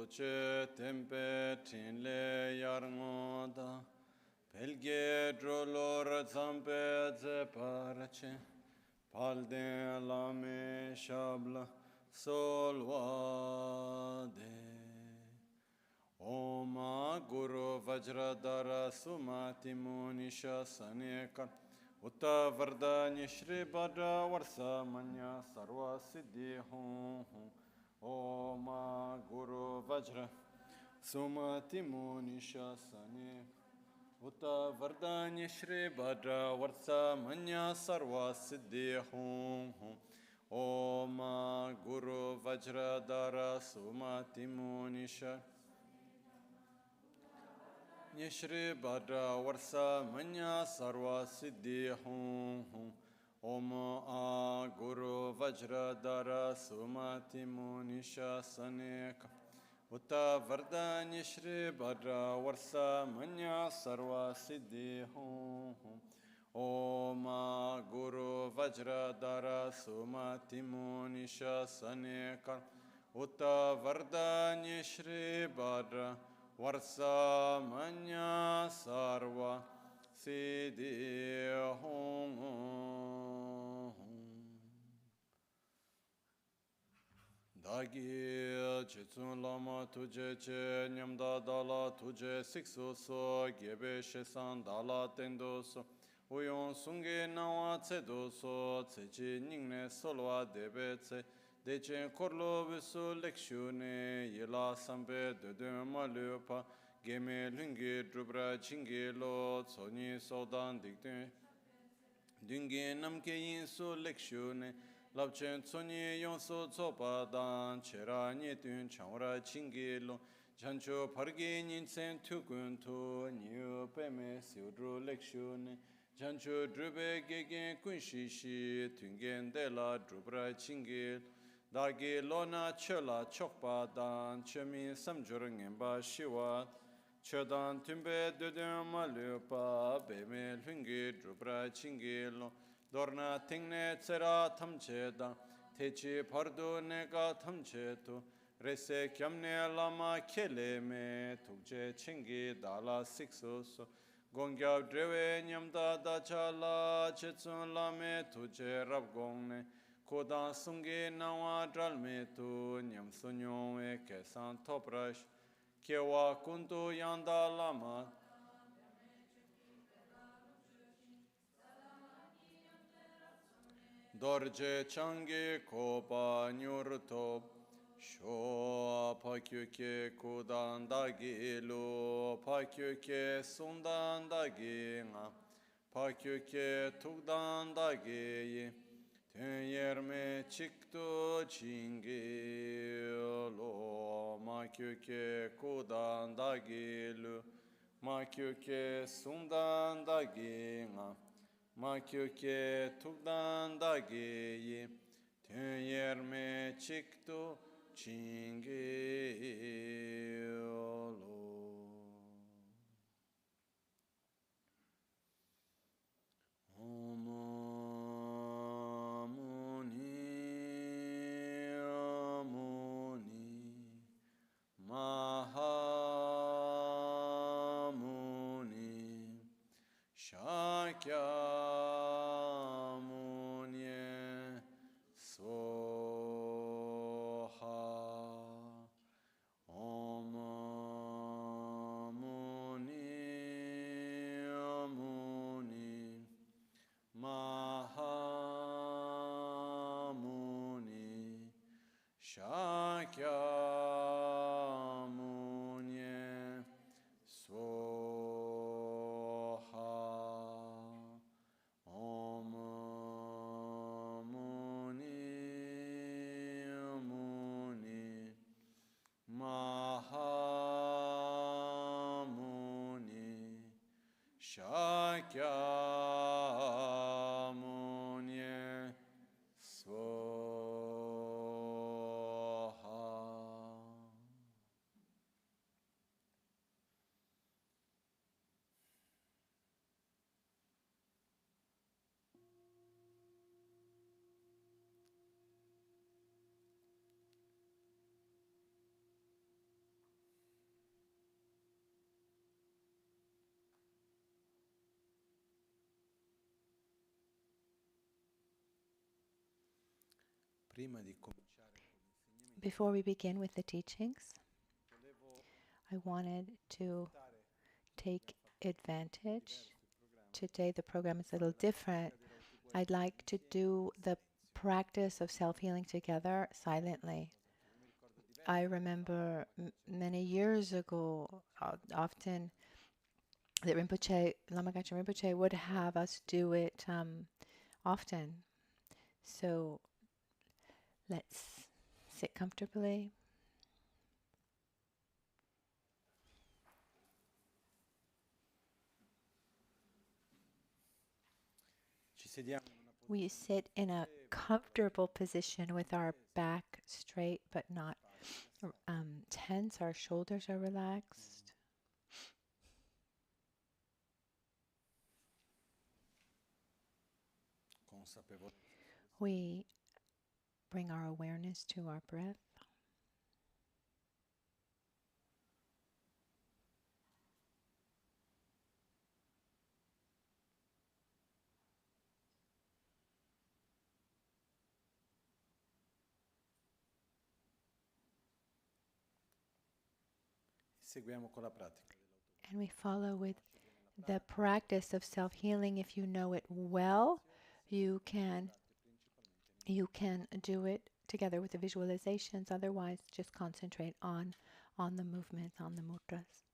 Soce tempe tinle yarngoda, pelge drolor zampe zeparce, palde lame shabla solvade. Oma Guru Vajradhara Sumati Munisha Sanekar Utta Vardanya Shri Bhadra Varsa Manya Sarva Siddhi Hum Oma Guru Vajra Sumati Munisha Sanekar Utta Vardanya Shri Bhadra Varsa Manya Sarva Siddhi Hum Oma Guru Vajradhara Sumati Munisha Shri Bhadra Varsa Manya Sarva Siddhi Hum Om A Guru Vajradhara Sumati Munisha Saneka Utta Vardanya Shri Bhadra Varsa Manya Sarva Siddhi Hum Om A Guru Vajradhara Sumati Munisha Saneka Utta Vardanya Shri Bhadra Varsa Manya Sarva Siddhi Hum. Dagi Chitsun Lama Tuje Che Nyamda Dala Tuje Siksu So Gebe Shesan Dala Tendo So Uyon Sunge Nawa Tsedo So Tsechi Ningne Solwa Debe Tse Dechen Korlo Visu Lekshune Yela Sambe Dede Malupa Geme Lungi Drubra Chingi Lo Tsoni Sodan Dikdun Dungi Namke Yinsu Lekshune Lapchen Tsoni Yonsu Tsopa Dan Chera Nyetun Chanwara Chingi Lo Chancho Pargi Ninsen Tukun Tu Nyu Peme Siudru Lekshune Chancho Drube Gegen Kunshishi Tungen Dela Drubra Chingi Dagi Lona Chela Chokpa Dan Chemi Samjur Ngemba Shiwa Chodan Tumbe Dudum Malupa Beme Lungi Drubra Chingilo Dorna Tingne Tsera Tamche Dan Techi Pardu Nega Tamche Tu Rese Kyamne Lama Kele Me Tukje Chingi Dala Siksus Gongyab Drewe Nyamda Dachala Chetsun Lame Tuje Rabgongne Kodan Sungi Nawa Dralme Tu Nyam Sunyon E Kesan Toprash Kewa Kuntu Yanda Lama Dorje Changi Kopa Nyurtop Sho Pakyuke Kudan Dagi Lu Pakyuke Sundan Dagi Nga Pakyuke Tukdan Dagi Yerme Chiktu Chingi Lo Makyuke Kudan Dagi Lu Makyuke Sundan Dagi Nga Makyuke Tukdan Dagi Yerme Chiktu Chingi Lo Mahamuni Shakyamuni Soha Om Muni Muni Mahamuni Shakyamuni Soha Om Muni Muni Mahamuni Shakyamuni Soha. Before we begin with the teachings, I wanted to take advantage. Today the program is a little different. I'd like to do the practice of self-healing together silently. I remember many years ago, often that Rinpoche, Lama Michel Rinpoche would have us do it often. So let's sit comfortably. We sit in a comfortable position with our back straight but not tense. Our shoulders are relaxed. We bring our awareness to our breath. And we follow with the practice of self-healing. If you know it well, you can do it together with the visualizations. Otherwise, just concentrate on the movements, on the mudras.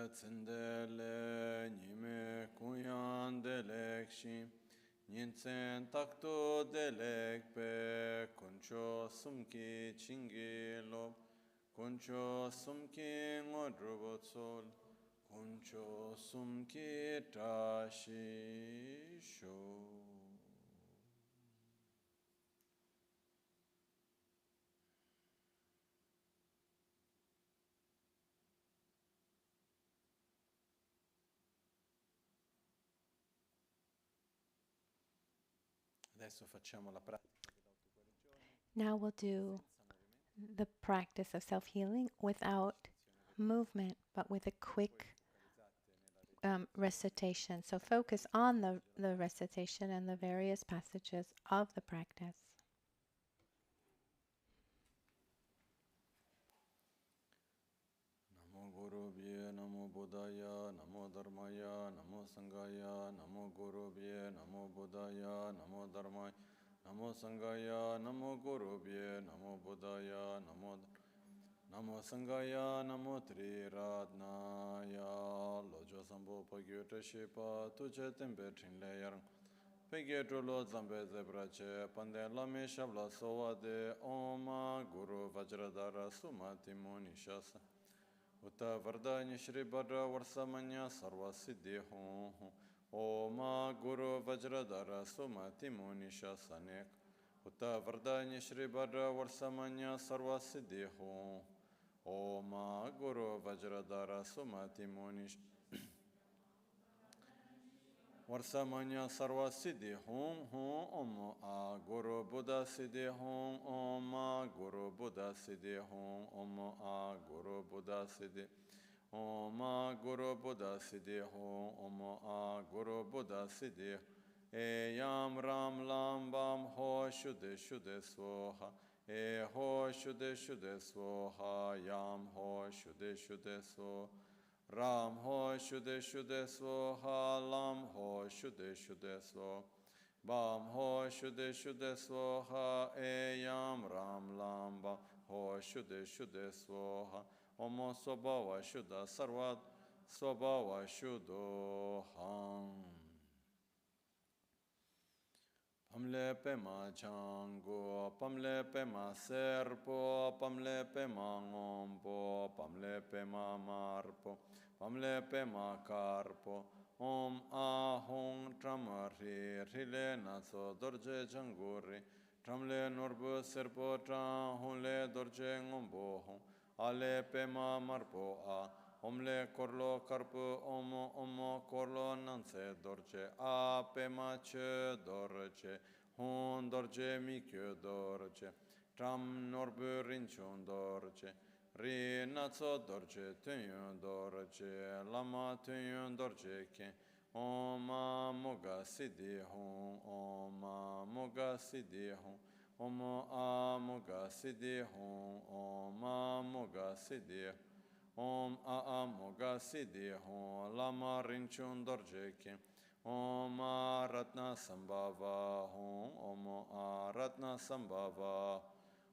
tsendele nime kuyan delekshi Nintsen takto delekpe koncho sumki chingi lob koncho sumki ngodrobotsol koncho sumki tashi sho. Adesso facciamo la pratica dell'autoguarigione. Now we'll do the practice of self-healing without movement, but with a quick recitation. So focus on the recitation and the various passages of the practice. Namo Gurubhye, Namo Buddhaya, Namo Dharmaya, Namo Sanghaya, Namo Gurubhye, Namo Buddhaya, Namo Dharmaya, Namo Sanghaya, Namo Gurubhye, Namo Buddhaya, Namo Sanghaya, Namo Triratnaya, Lojo Sambo Pagyo Teshipa, Tuche Tembe Trinle Yarang, Pegye Trulo Zambe Zebrache, Pande Lame Shabla Sovade, Oma Guru Vajradara Sumati Munishasa. Uta Vardanya Shri Bhadra Varsamanya Sarva Siddhi Hum Oma Guru Vajradara Sumati Munisha Sanek Uta Vardanya Shri Bhadra Varsamanya Sarva Siddhi Hum Oma Guru Vajradara Sumati Munisha Varsamanya Sarva Siddhi Hum Om A Guru Buddha Siddhi Hum Om A Guru Buddha Siddhi Hum Om A Guru Buddha Siddhi Om A Guru Buddha Siddhi Hum Om A Guru Buddha Siddhi E Yam Ram Lam Bam Ho Shuddhe Shuddhe Svoha E Ho Shuddhe Shuddhe Svoha Yam Ho Shuddhe Shuddhe Svoha Ram Ho Shuddhe Shuddhe Svoha Lam Ho Shuddhe Shuddhe Svoha Bam Ho Shuddhe Shuddhe Svoha E Yam Ram Lam Bam Ho Shuddhe Shuddhe Svoha Om Swabhava Shuddha Sarvat Swabhava Shuddhoham Pamle Pema Chango Pamle Pema Serpo Pamle Pema Ngompo Pamle Pema Marpo Pamle Pema Karpo Om Ahong Tramari Rile Naso Dorje Janguri Tramle Norbu Serpo Tram Honle Dorje Ngombo Hong Ale Pema Marpo A Omle Korlo Karpo Omo Korlo Nanse Dorje A Pema Che Dorje Hon Dorje Mikyo Dorje Tram Norbu Rinchon Dorje Ri Natso Dorje Tunyon Dorje Lama Tunyon Dorje Ken Oma Moga Siddhi Hon Oma Moga Siddhi Hon Omo A Moga Siddhi Hon Oma Moga Siddhi Om A Moga Siddhi Hon Lama Rinchon Dorje Ken Om A Ratna Sambhava Hon Om A Ratna Sambhava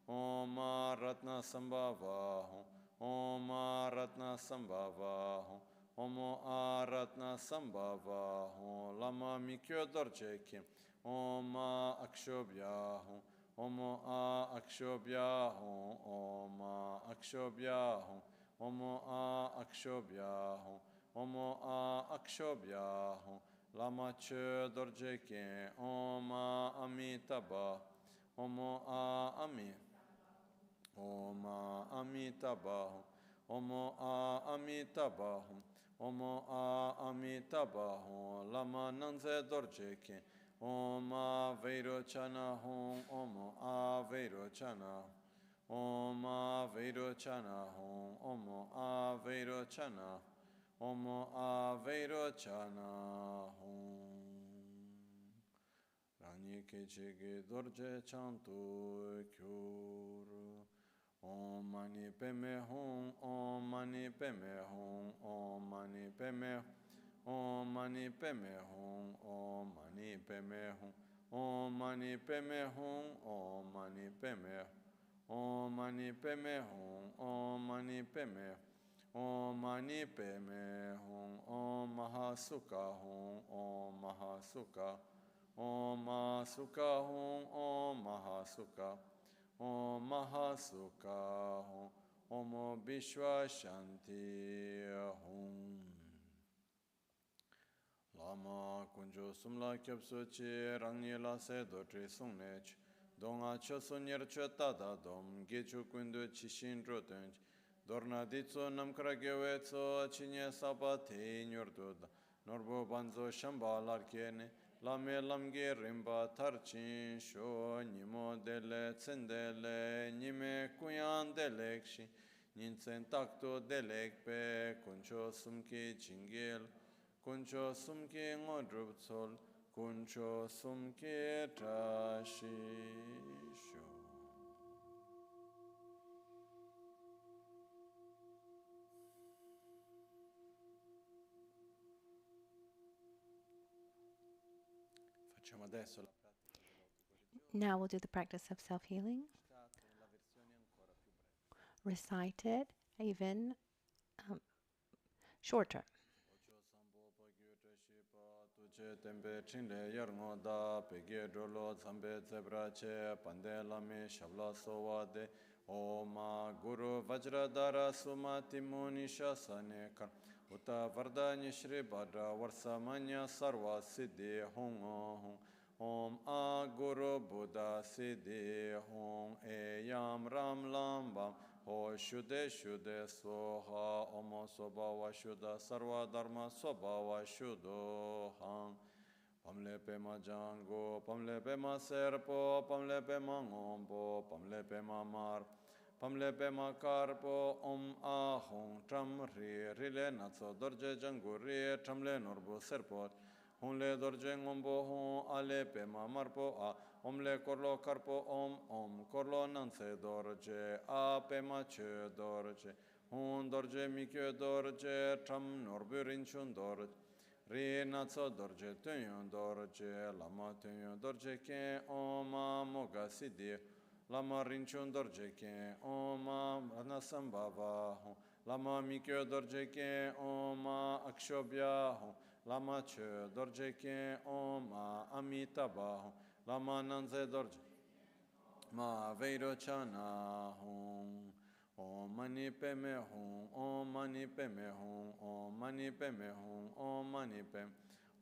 Om A Ratna Sambhava Hon Om A Ratna Sambhava Hon Om A Ratna Sambhava Hon Lama Michel Rinpoche Om A Akshobhya Hon Om A Akshobhya Hon Om A Akshobhya Hon Om A Akshobhya Hon Om A Akshobhya Hon Lama Che Dorje Om A Amitabha Om A Om A Amitabha Om A Amitabha Om A Amitabha Lama Nanze Dorje Om A Vairochana Om A Vairochana Om A Vairochana Om A Vairochana Om A Vairochana Rani Kechege Dorje Chanto Kyur Om Mani Peme Hum Om Mani Peme Hum Om Mani Peme Om Mani Peme Hum Om Mani Peme Hum Om Mani Peme Hum Om Mani Peme Om Mani Peme Hum Om Mani Peme Om Mani Padme Hum. Om Mahasukha Hum. Om Mahasukha. Om Mahasukha Hum. Om Mahasukha. Om Mahasukha Hum. Om Vishwa Shanti Hum. Lama Kunjo Sumla Kyapso Chi Rangni La Se Do Tri Sung Nech Donga Cho Sunyer Cho Tada Dom Gechu Kundu Chishin Rotench Dorna Ditso Namkra Gewetso Chinye Sapa Te Nyorduda Norbo Banzo Shamba Larkene Lame Lamge Rimba Tarchin Sho Nimo Dele Tsendele Nime Kuyan Delekshi Ninsen Takto Delekpe Kuncho Sumki Chingil Kuncho Sumki Ngodrup Sol Kuncho Sumki Trashisho. Facciamo adesso la pratica dell'autocorrezione. Now we'll do the practice of self-healing. Citate la versione ancora più breve. Recite it even shorter. Ocho sambo pagyo trashi pa tuche tempe chinle yarngo da pegye drolo zambe zebra che pande lame shabla sowa de Oma Guru Vajradara Sumati Muni Shasane Kar Uta Vardanya Shri Bhadra Varsamanya Sarva Siddhi Hong Hong Om A Guru Buddha Siddhi Hong E Yam Ram Lam Bam Ho Shuddhe Shuddhe Soha Om Sobhava Shuddha Sarva Dharma Sobhava Shuddho Hang Pamle Pema Jango, Pamle Pema Serpo, Pamle Pema Ngombo, Pamle Pema Mar, Pamle Pema Karpo, Om Ahong, Tram Ri, Rile Natso, Dorje Janguri, Tramle Norbo Serpot, Honle Dorje Ngombo, Hon, Ale Pema Marpo, A, Omle Korlo Karpo, Om, Korlo Nanse Dorje, A Pema Che Dorje, Hon Dorje Mikyo Dorje, Tram Norbu Rinchun Dorje, Re Natso Dorje Tunyon Dorje Lama Tunyon Dorje Ke Oma Moga Siddhi Lama Rinchun Dorje Ke Oma Anasambhava Lama Mikyo Dorje Ke Oma Akshobhya Lama Che Dorje Ke Oma Amitabha Lama Nanze Dorje Ma Veiro Chana Om Mani Padme Hum, Om Mani Padme Hum, Om Mani Padme Hum, Om Mani Padme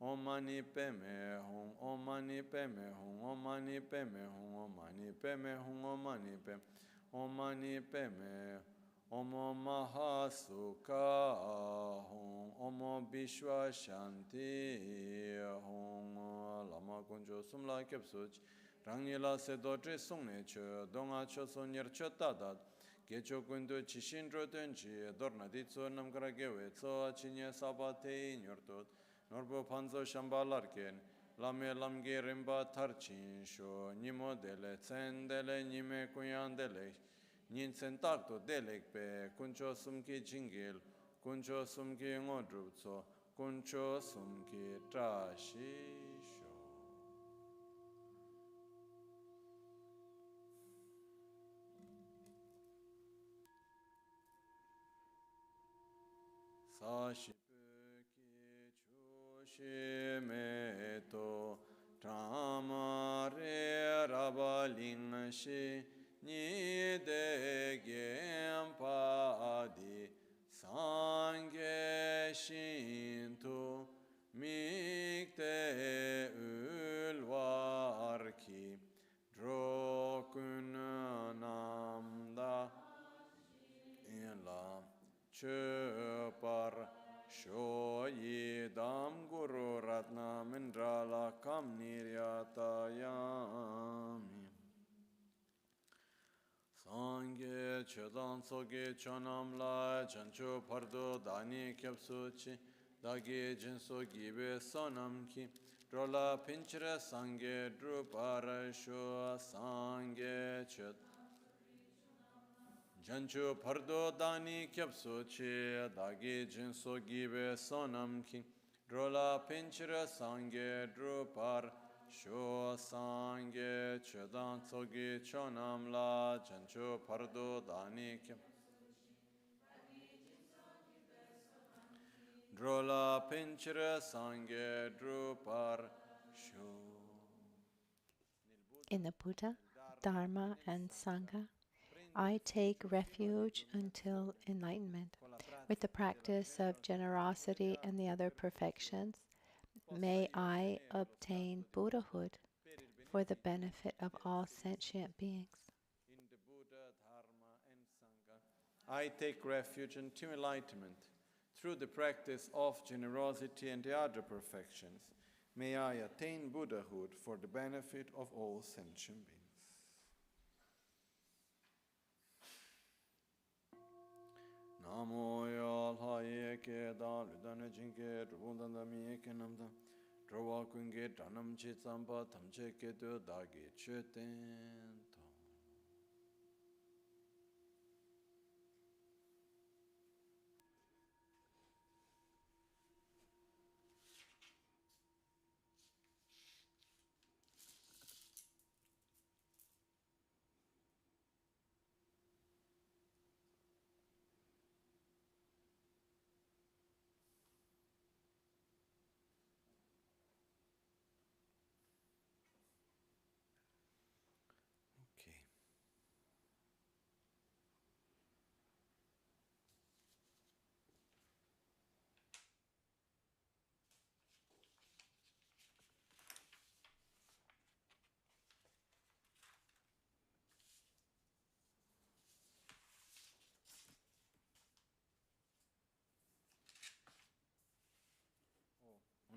Om Mani Padme Hum, Om Mani Padme Hum, Om Mani Padme Hum, Om Mani Padme Hum, Om Mani Padme Om Mani Padme Om Mahasukha Hum, Om Vishwa Shanti Hum, Lama Kunjo Sumla Kyapsuch Rangni La Se Do Tre Sung Ne Che Donga Cho Sonyer Che Tadat Gecho Kundu Chishin Rotenchi Dorna Ditso Namkara Gewe Tso Chinye Sabate Nyortot Norbo Panzo Shamba Larken Lame Lamge Rimba Tarchin Sho Nimo Dele Tsendele Nime Kuyan Dele Ninsen Takto Delek Pe Kuncho Sumki Chingil Kuncho Sumki Ngodrupso Kuncho Sumki Trashi Sashipu ki chushi me to Tramare Rabaling shi Ni de Gempa di Sangye Shintu Mikte Ulvarki Drokun Namda Ila Chöpar Shoyi Dam Guru Ratna Mindrala Kam Niryatayami Sangye Chodan Soge Chonam La Chancho Pardo Dani Kyapsuchi Dagi Jinso Gibe Sonam Ki Drola Pinchre Sangye Drupara Shua Sangye Chot Jancho Pardo Dani Kyapso Che Dagi Jinso Gibe Sonam Ki Drola Pinchira Sangye Drupar Sho Sangye Chedan Sogi Chonam La Jancho Pardo Dani Kyapso Drola pinchre sangue drupar shu. In the Buddha, Dharma, and Sangha, I take refuge until enlightenment. With the practice of generosity and the other perfections, may I obtain Buddhahood for the benefit of all sentient beings. In the Buddha, Dharma, and Sangha, I take refuge until enlightenment. Through the practice of generosity and the other perfections, may I attain Buddhahood for the benefit of all sentient beings. Namo yal haye ke da ludane jinge rubundan da miye ke namda drowa kunge dhanam chi tsamba tamche ke do da ge cheten.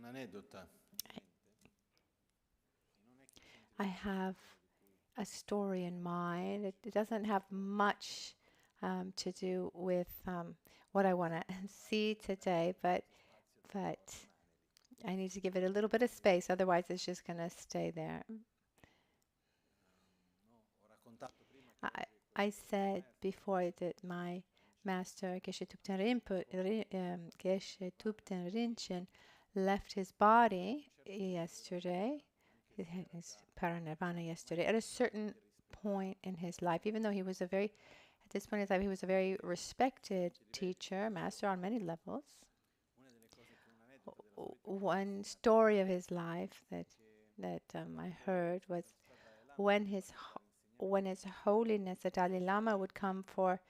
Un'aneddota. I have a story in mind. It doesn't have much to do with what I want to see today, but I need to give it a little bit of space, otherwise it's just going to stay there. I said before that my master Geshe Thupten Rinchen left his body yesterday. He had his paranirvana yesterday at a certain point in his life, even though he was at this point in his life, he was a very respected teacher, master on many levels. One story of his life that I heard was when His Holiness the Dalai Lama would come for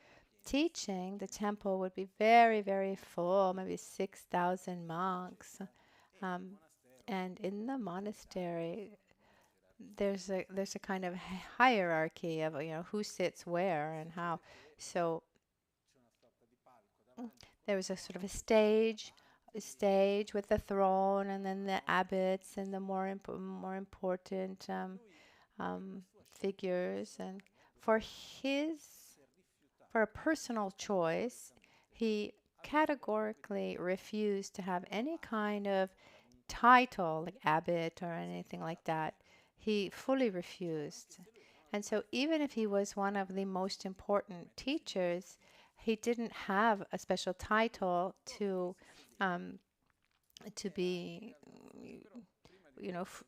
teaching, the temple would be very, very full, maybe 6,000 monks. And in the monastery, there's a kind of hierarchy of who sits where and how. So there was a sort of a stage with the throne, and then the abbots and the more important figures. And for a personal choice, he categorically refused to have any kind of title like abbot or anything like that. He fully refused. And so even if he was one of the most important teachers, he didn't have a special title to be,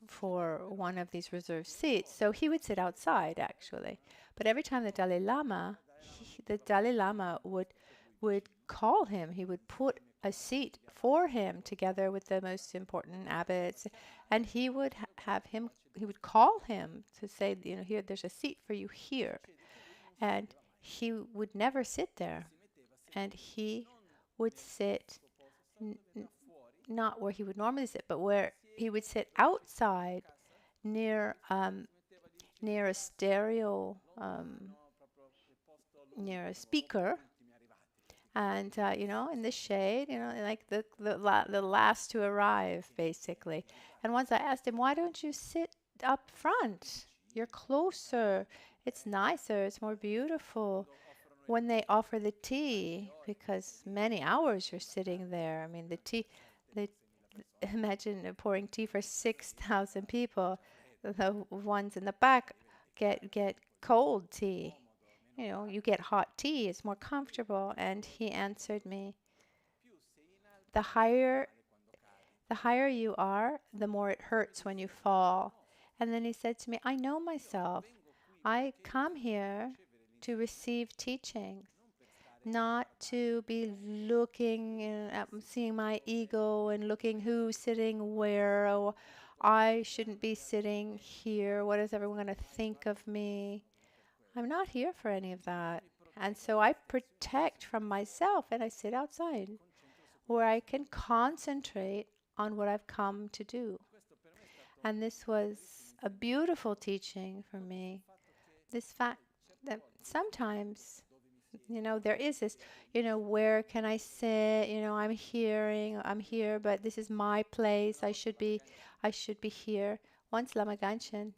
for one of these reserved seats. So he would sit outside, actually. But every time the Dalai Lama would call him, he would put a seat for him together with the most important abbots, and he would he would call him to say, here, there's a seat for you here. And he would never sit there. And he would sit not where he would normally sit, but where he would sit outside near a stereo, near a speaker, and in the shade, like the last to arrive, basically. And once I asked him, why don't you sit up front? You're closer. It's nicer. It's more beautiful. When they offer the tea, because many hours you're sitting there. I mean, imagine pouring tea for 6,000 people. The ones in the back get cold tea. You get hot tea. It's more comfortable. And he answered me, the higher you are, the more it hurts when you fall. And then he said to me, I know myself. I come here to receive teachings, not to be looking at seeing my ego and looking who's sitting where. Oh, I shouldn't be sitting here. What is everyone going to think of me? I'm not here for any of that. And so I protect from myself and I sit outside where I can concentrate on what I've come to do. And this was a beautiful teaching for me. This fact that sometimes, there is this, where can I sit? I'm here, but this is my place. I should be here. Once Lama Ganchen,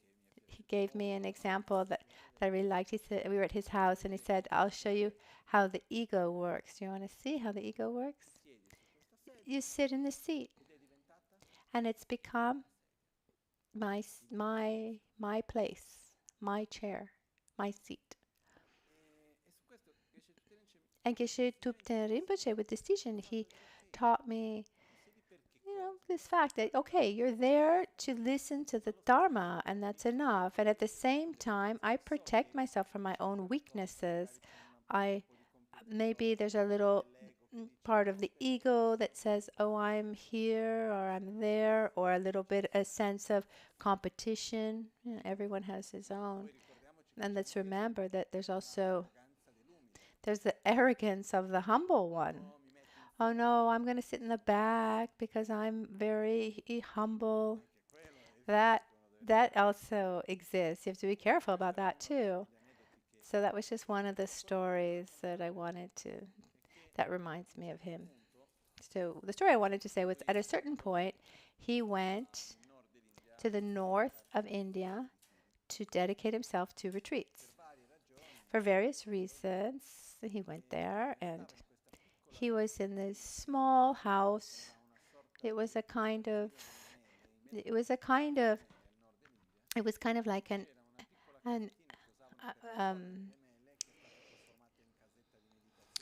he gave me an example that I really liked. He said, we were at his house and he said, I'll show you how the ego works. Do you want to see how the ego works? You sit in the seat and it's become my place, my chair, my seat. And Geshe Tupten Rinpoche, with this teaching, he taught me, this fact that, okay, you're there to listen to the Dharma, and that's enough. And at the same time, I protect myself from my own weaknesses. Maybe there's a little part of the ego that says, oh, I'm here or I'm there, or a little bit a sense of competition. Everyone has his own. And let's remember that there's the arrogance of the humble one. Oh no, I'm going to sit in the back because I'm very humble. That also exists. You have to be careful about that too. So that was just one of the stories that that reminds me of him. So the story I wanted to say was, at a certain point, he went to the north of India to dedicate himself to retreats. For various reasons, he went there, and he was in this small house. It was kind of like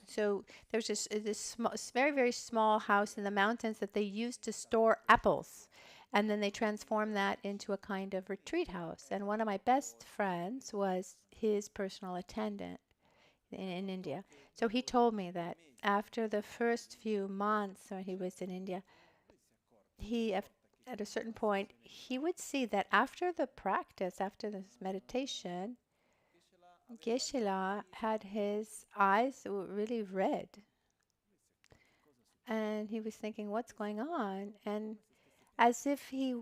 so there's this very, very small house in the mountains that they used to store apples. And then they transformed that into a kind of retreat house. And one of my best friends was his personal attendant in India. So he told me that after the first few months when he was in India, at a certain point, he would see that after the practice, after this meditation, Geshe-la had his eyes really red. And he was thinking, what's going on? And as if he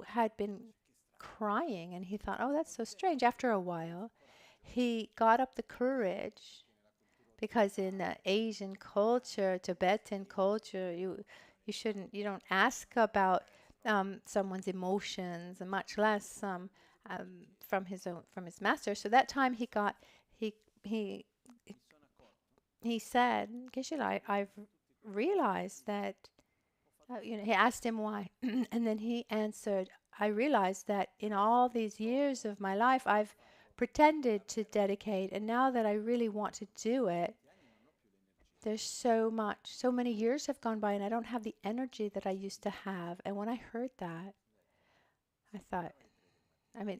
had been crying, and he thought, oh, that's so strange. After a while, he got up the courage, because in the Asian culture, Tibetan culture, you don't ask about someone's emotions, and much less from his master. So that time he said, Geshe-la, I've realized that. He asked him why, and then he answered, I realized that in all these years of my life, I've pretended to dedicate, and now that I really want to do it, there's so many years have gone by, and I don't have the energy that I used to have. And when I heard that, I thought,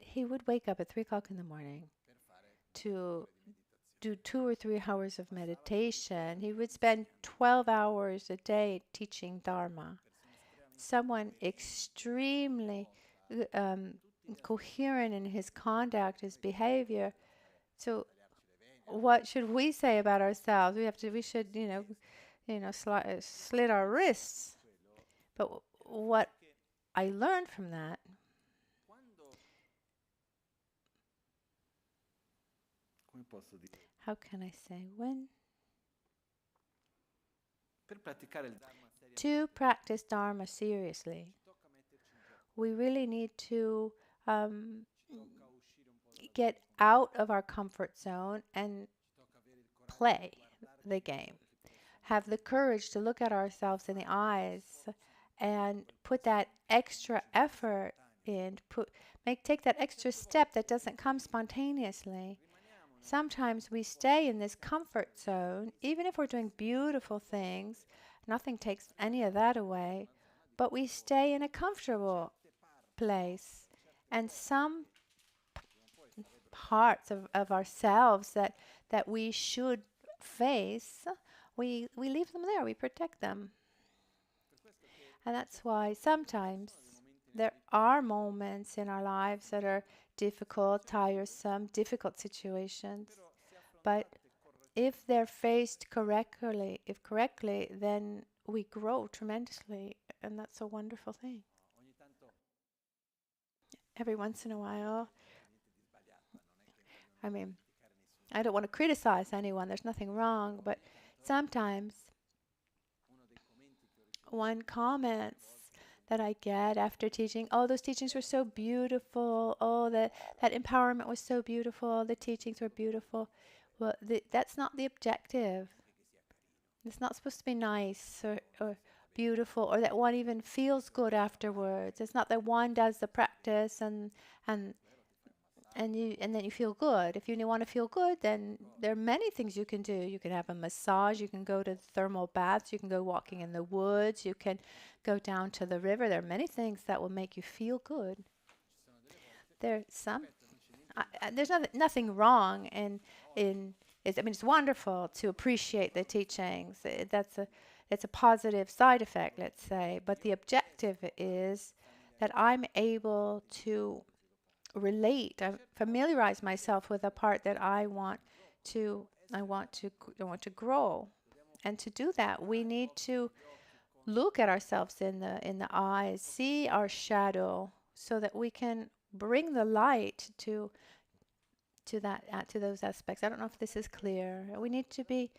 he would wake up at 3 o'clock in the morning to do 2 or 3 hours of meditation. He would spend 12 hours a day teaching Dharma. Someone extremely coherent in his conduct, his behavior. So what should we say about ourselves? We should, slit our wrists. But what I learned from that, how can I say, to practice Dharma seriously, we really need to get out of our comfort zone and play the game. Have the courage to look at ourselves in the eyes and put that extra effort in, take that extra step that doesn't come spontaneously. Sometimes we stay in this comfort zone, even if we're doing beautiful things. Nothing takes any of that away, but we stay in a comfortable place. And some parts of ourselves that we should face, we leave them there, we protect them. And that's why sometimes there are moments in our lives that are difficult, tiresome, difficult situations. But if they're faced correctly, then we grow tremendously, and that's a wonderful thing. Every once in a while, I mean, I don't want to criticize anyone, there's nothing wrong, but sometimes one comments that I get after teaching, oh, those teachings were so beautiful, oh, that empowerment was so beautiful, the teachings were beautiful. Well, that's not the objective. It's not supposed to be nice or beautiful, or that one even feels good afterwards. It's not that one does the practice and then you feel good. If you want to feel good, then there are many things you can do. You can have a massage, you can go to thermal baths, you can go walking in the woods, you can go down to the river. There are many things that will make you feel good. There's nothing wrong in it's wonderful to appreciate the teachings. It's a positive side effect, let's say. But the objective is that I'm able to relate, I familiarize myself with a part that I want to grow. And to do that, we need to look at ourselves in the eyes, see our shadow, so that we can bring the light to those aspects. I don't know if this is clear. We need to be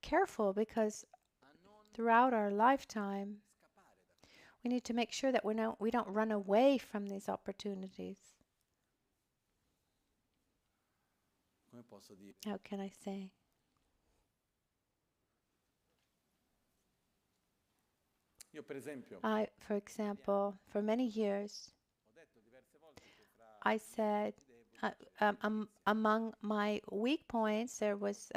careful because throughout our lifetime, we need to make sure that we don't run away from these opportunities. How can I say? For example, for many years, I said among my weak points there was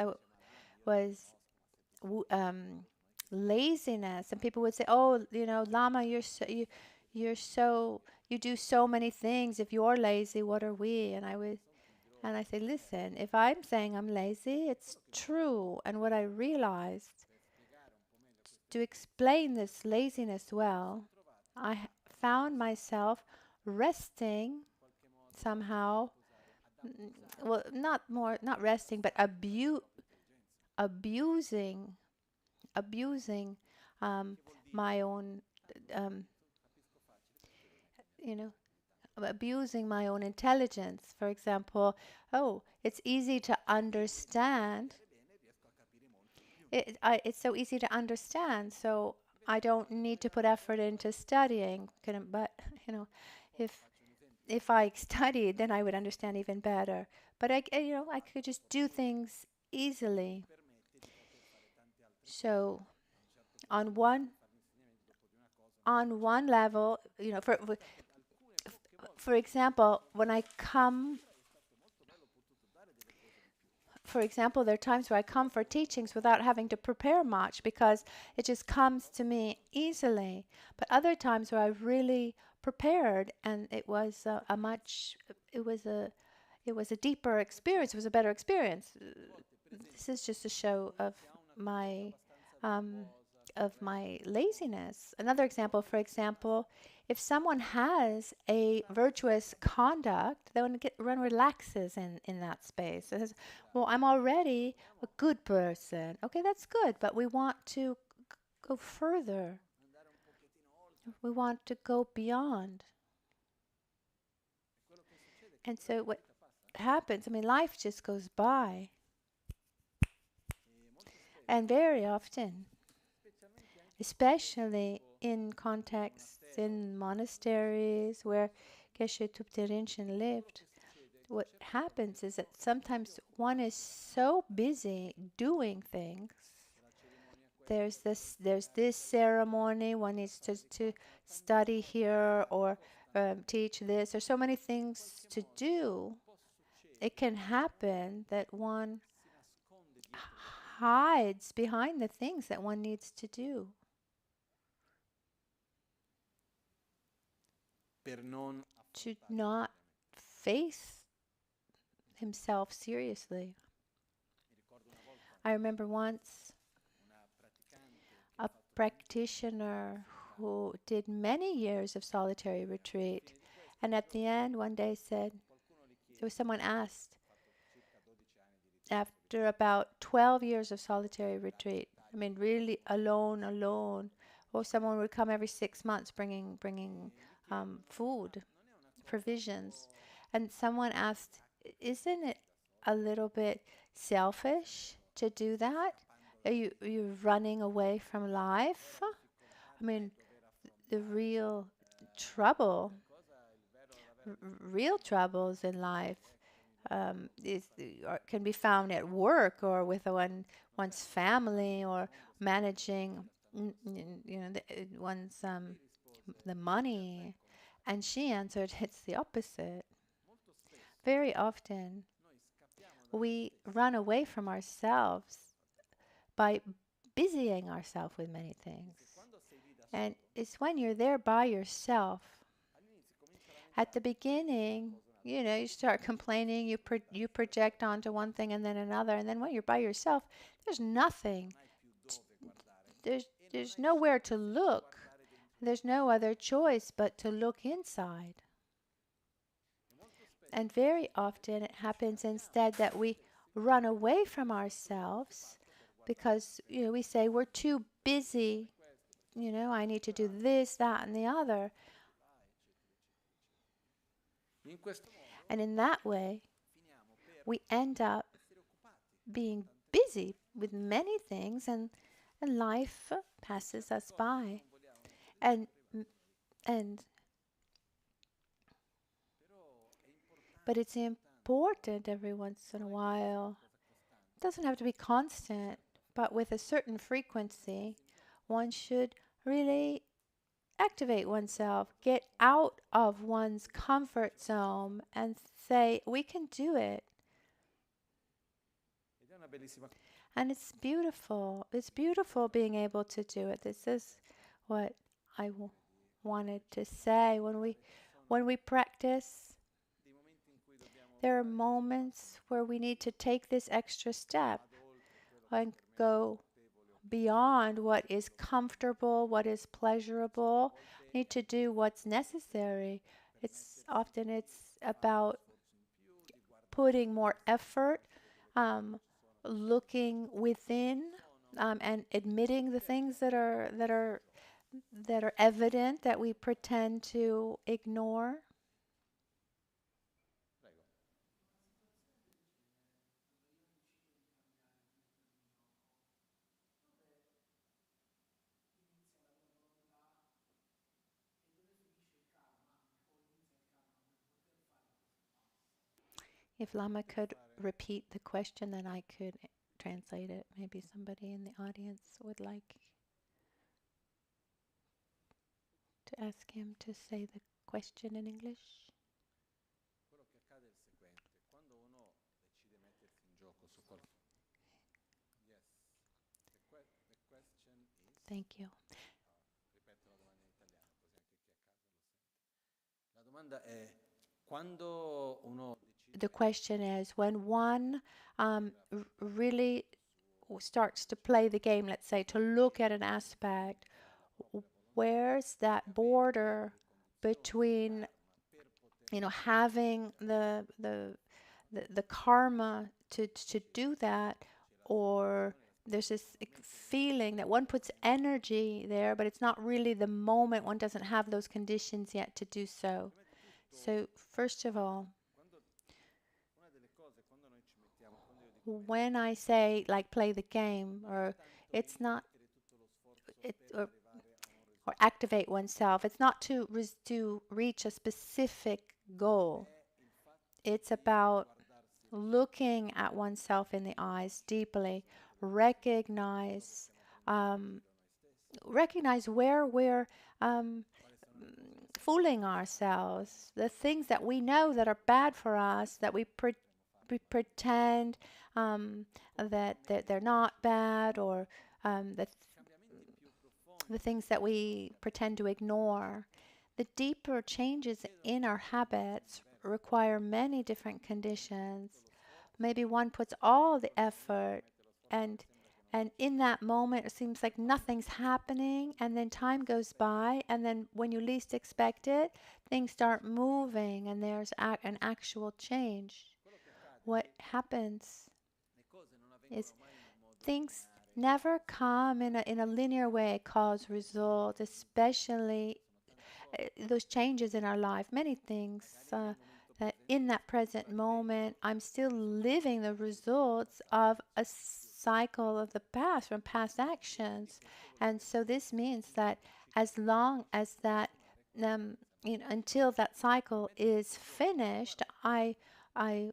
laziness, and people would say, "Oh, Lama, you do so many things. If you're lazy, what are we?" And I say, listen, if I'm saying I'm lazy, it's true. And what I realized, to explain this laziness well, I found myself resting somehow. Well, not resting, but abusing my own, abusing my own intelligence. For example, it's easy to understand. It's so easy to understand, so I don't need to put effort into studying. But if I studied, then I would understand even better. But I could just do things easily. So on one level, for example, when I come, there are times where I come for teachings without having to prepare much because it just comes to me easily. But other times where I really prepared, and it was a deeper experience. It was a better experience. This is just a show of my laziness. Another example, for example, if someone has a virtuous conduct, then one relaxes in that space. It says, well, I'm already a good person. Okay, that's good, but we want to go further. We want to go beyond. And so what happens, life just goes by. And very often, especially in contexts in monasteries where Geshe Thupte Rinchen lived, what happens is that sometimes one is so busy doing things. There's this ceremony, one needs to study here or teach this. There's so many things to do. It can happen that one hides behind the things that one needs to do. To not face himself seriously. I remember once a practitioner who did many years of solitary retreat, and at the end one day said, there was someone asked, after about 12 years of solitary retreat, I mean really alone, or someone would come every 6 months bringing food, provisions, and someone asked, isn't it a little bit selfish to do that? Are you running away from life? I mean, the trouble, real troubles in life can be found at work or with one's family or managing, one's the money. And she answered, it's the opposite. Very often, we run away from ourselves by busying ourselves with many things. And it's when you're there by yourself. At the beginning, you start complaining, you project onto one thing and then another, and then when you're by yourself, there's nothing. There's nowhere to look. There's no other choice but to look inside. And very often it happens instead that we run away from ourselves because we say we're too busy. I need to do this, that, and the other. And in that way, we end up being busy with many things, and life passes us by. But it's important every once in a while. It doesn't have to be constant, but with a certain frequency, one should really activate oneself, get out of one's comfort zone and say, we can do it. And it's beautiful. It's beautiful being able to do it. This is what I wanted to say. When we practice, there are moments where we need to take this extra step and go beyond what is comfortable, what is pleasurable. We need to do what's necessary. It's about putting more effort, looking within, and admitting the things that are evident that we pretend to ignore. If Lama could repeat the question, then I could translate it. Maybe somebody in the audience would like to ask him to say the question in English. Thank you. The question is, when one really starts to play the game, let's say, to look at an aspect, where's that border between, having the karma to do that, or there's this feeling that one puts energy there, but it's not really the moment, one doesn't have those conditions yet to do so. So first of all, when I say like play the game, or it's not, or activate oneself, it's not to reach a specific goal. It's about looking at oneself in the eyes deeply, recognize where we're fooling ourselves, the things that we know that are bad for us, that we pretend that they're not bad, or the things that we pretend to ignore. The deeper changes in our habits require many different conditions. Maybe one puts all the effort and in that moment, it seems like nothing's happening, and then time goes by, and then when you least expect it, things start moving, and there's an actual change. What happens is things never come in a linear way, cause result, especially those changes in our life. Many things that in that present moment, I'm still living the results of a cycle of the past, from past actions. And so this means that as long as that, until that cycle is finished, I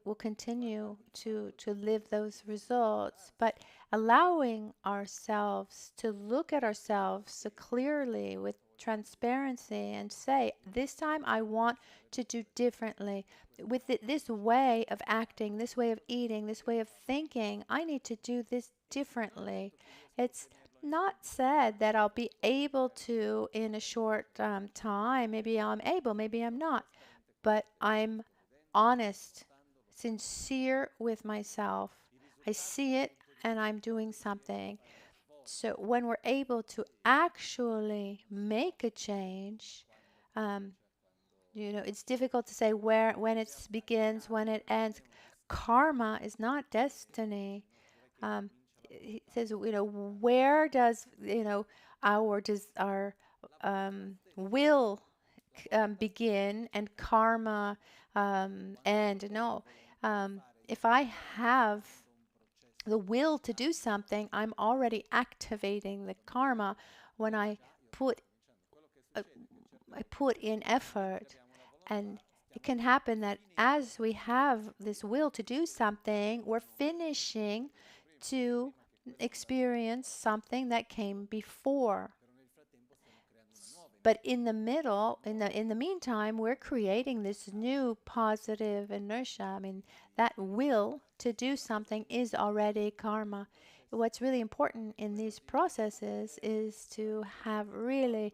will continue to live those results. But allowing ourselves to look at ourselves so clearly with transparency and say, this time I want to do differently. With this way of acting, this way of eating, this way of thinking, I need to do this differently. It's not said that I'll be able to in a short time. Maybe I'm able, maybe I'm not. But I'm honest, sincere with myself. I see it and I'm doing something. So when we're able to actually make a change, um, it's difficult to say when it begins, when it ends. Karma is not destiny. Um, he says, where does, our will begin and karma end? No. If I have the will to do something, I'm already activating the karma when put I put in effort. And it can happen that as we have this will to do something, we're finishing to experience something that came before. But in the middle, in the meantime, we're creating this new positive inertia. I mean, that will to do something is already karma. What's really important in these processes is to have really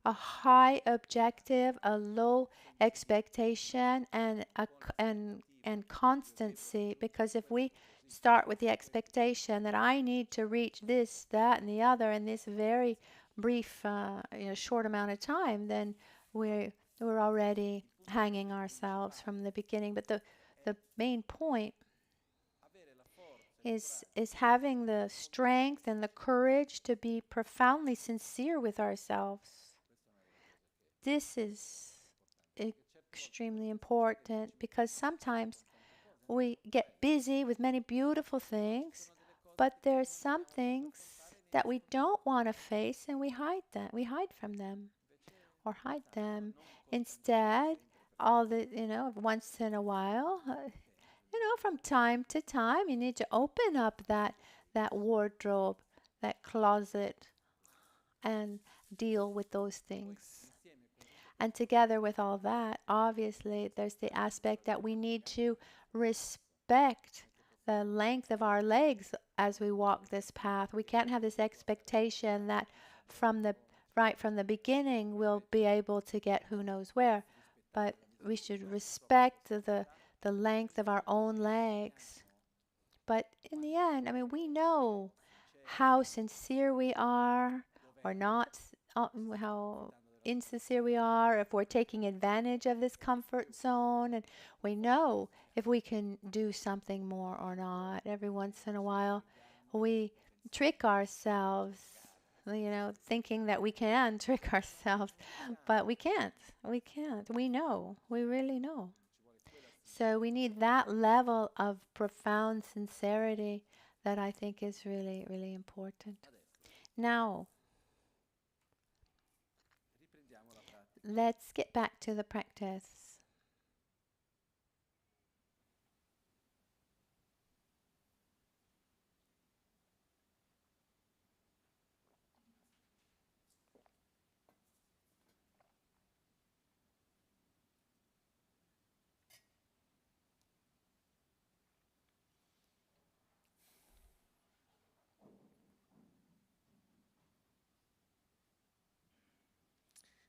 a high objective, a low expectation, and and constancy. Because if we start with the expectation that I need to reach this, that, and the other in this very brief, short amount of time, then we're already hanging ourselves from the beginning. But the main point is having the strength and the courage to be profoundly sincere with ourselves. This is extremely important because sometimes we get busy with many beautiful things, but there's some things that we don't want to face and we hide them. We hide from them or hide them. Instead, once in a while, from time to time, you need to open up that wardrobe, that closet, and deal with those things. And together with all that, obviously, there's the aspect that we need to respect the length of our legs as we walk this path. We can't have this expectation that from the beginning we'll be able to get who knows where, but we should respect the length of our own legs. But in the end, I mean, we know how sincere we are or not, how insincere we are, if we're taking advantage of this comfort zone, and we know if we can do something more or not. Every once in a while, we trick ourselves, thinking that we can trick ourselves, but we can't. We can't. We know. We really know. So we need that level of profound sincerity that I think is really, really important. Now, let's get back to the practice.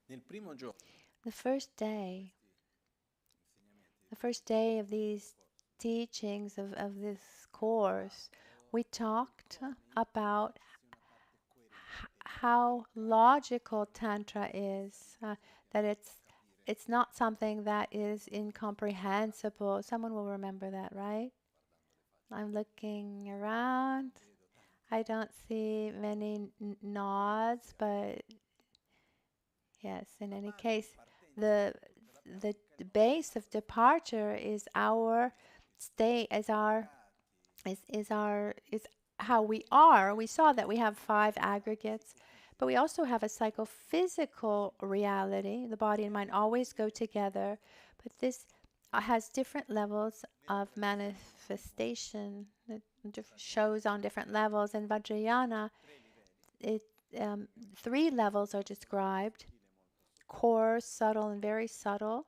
The first day of these teachings of this course we talked about how logical Tantra is, that it's not something that is incomprehensible. Someone will remember that, right? I'm looking around. I don't see many nods, but yes, in any case, the the base of departure is our state, is how we are. We saw that we have 5 aggregates, but we also have a psychophysical reality. The body and mind always go together, but this has different levels of manifestation. It shows on different levels. In Vajrayana, it 3 levels are described: coarse, subtle, and very subtle.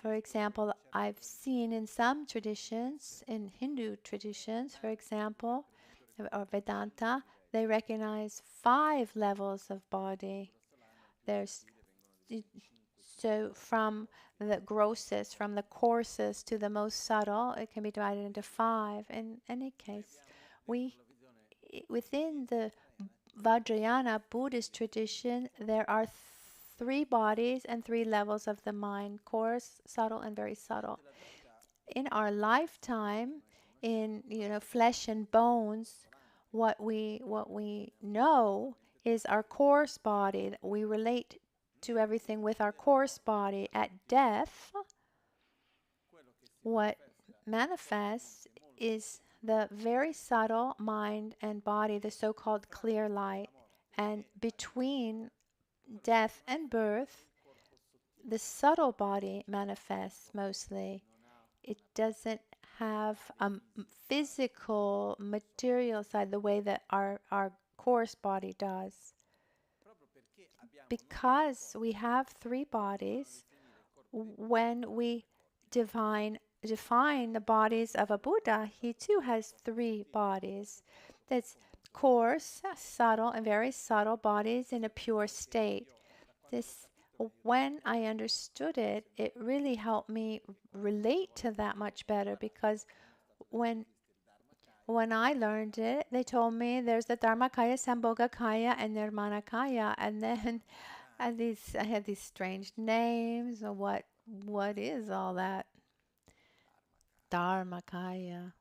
For example, I've seen in some traditions, in Hindu traditions, for example, or Vedanta, they recognize 5 levels of body. There's so from the grossest, from the coarsest to the most subtle, it can be divided into 5. In any case, we within the Vajrayana Buddhist tradition, there are 3 bodies and 3 levels of the mind: coarse, subtle, and very subtle. In our lifetime, in flesh and bones, what we know is our coarse body. We relate to everything with our coarse body. At death, what manifests is the very subtle mind and body, the so-called clear light. And between death and birth, the subtle body manifests mostly. It doesn't have a physical, material side the way that our coarse body does. Because we have 3 bodies, when we define the bodies of a Buddha, he too has 3 bodies. That's coarse, subtle, and very subtle bodies in a pure state. This, when I understood it, it really helped me relate to that much better, because when I learned it, they told me there's the Dharmakaya, Sambhogakaya, and Nirmanakaya, and then I had these strange names. What is all that? Dharmakaya.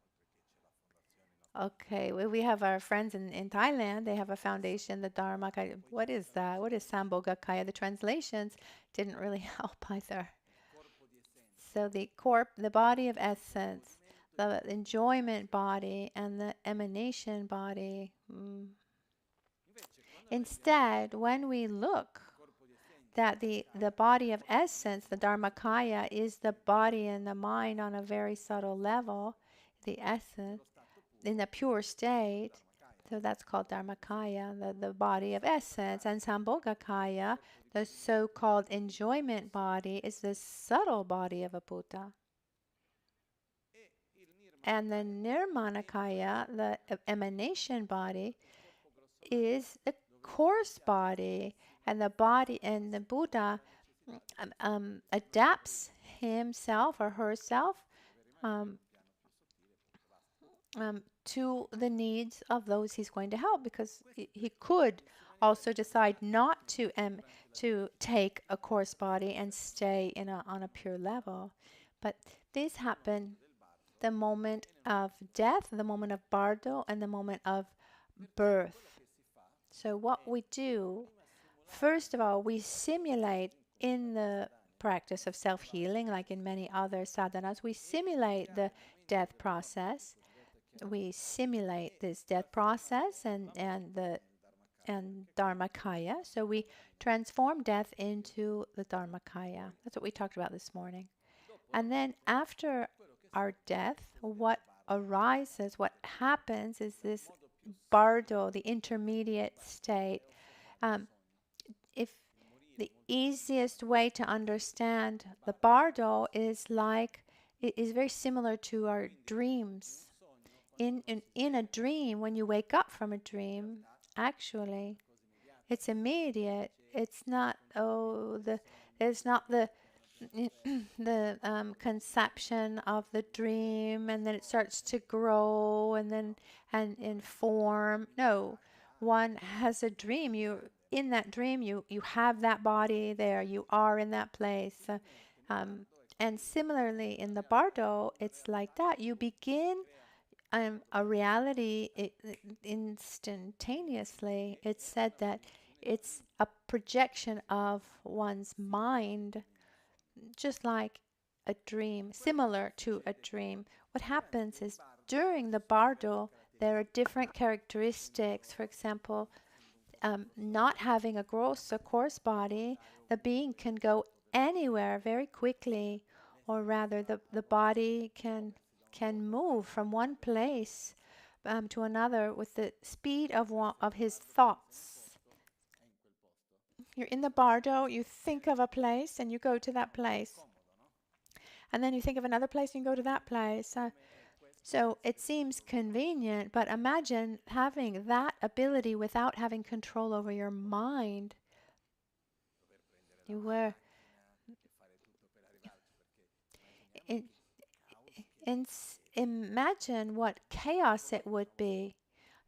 Okay, we have our friends in Thailand. They have a foundation, the Dharmakaya. What is that? What is Sambhogakaya? The translations didn't really help either. So the body of essence, the enjoyment body, and the emanation body. Instead, when we look that the body of essence, the Dharmakaya, is the body and the mind on a very subtle level, the essence, in the pure state, so that's called Dharmakaya, the body of essence. And Sambhogakaya, the so-called enjoyment body, is the subtle body of a Buddha. And the Nirmanakaya, the emanation body, is the coarse body. And the body and the Buddha adapts himself or herself to the needs of those he's going to help, because he could also decide not to take a coarse body and stay on a pure level. But these happen the moment of death, the moment of bardo, and the moment of birth. So what we do, first of all, we simulate in the practice of self-healing, like in many other sadhanas, we simulate the death process. We simulate this death process and Dharmakaya. So we transform death into the Dharmakaya. That's what we talked about this morning. And then after our death, what arises, what happens is this bardo, the intermediate state. If the easiest way to understand the bardo is very similar to our dreams. In a dream, when you wake up from a dream, actually, it's immediate. It's not there's not the the conception of the dream, and then it starts to grow, and then and inform. No, one has a dream. You in that dream, you have that body there. You are in that place. Um, and similarly, in the bardo, it's like that. You begin a reality instantaneously. It's said that it's a projection of one's mind, just like a dream, similar to a dream. What happens is during the bardo, there are different characteristics. For example, not having a coarse body, the being can go anywhere very quickly, or rather, the body can move from one place to another with the speed of his thoughts. You're in the bardo, you think of a place and you go to that place. And then you think of another place and you go to that place. So it seems convenient, but imagine having that ability without having control over your mind. You were imagine what chaos it would be.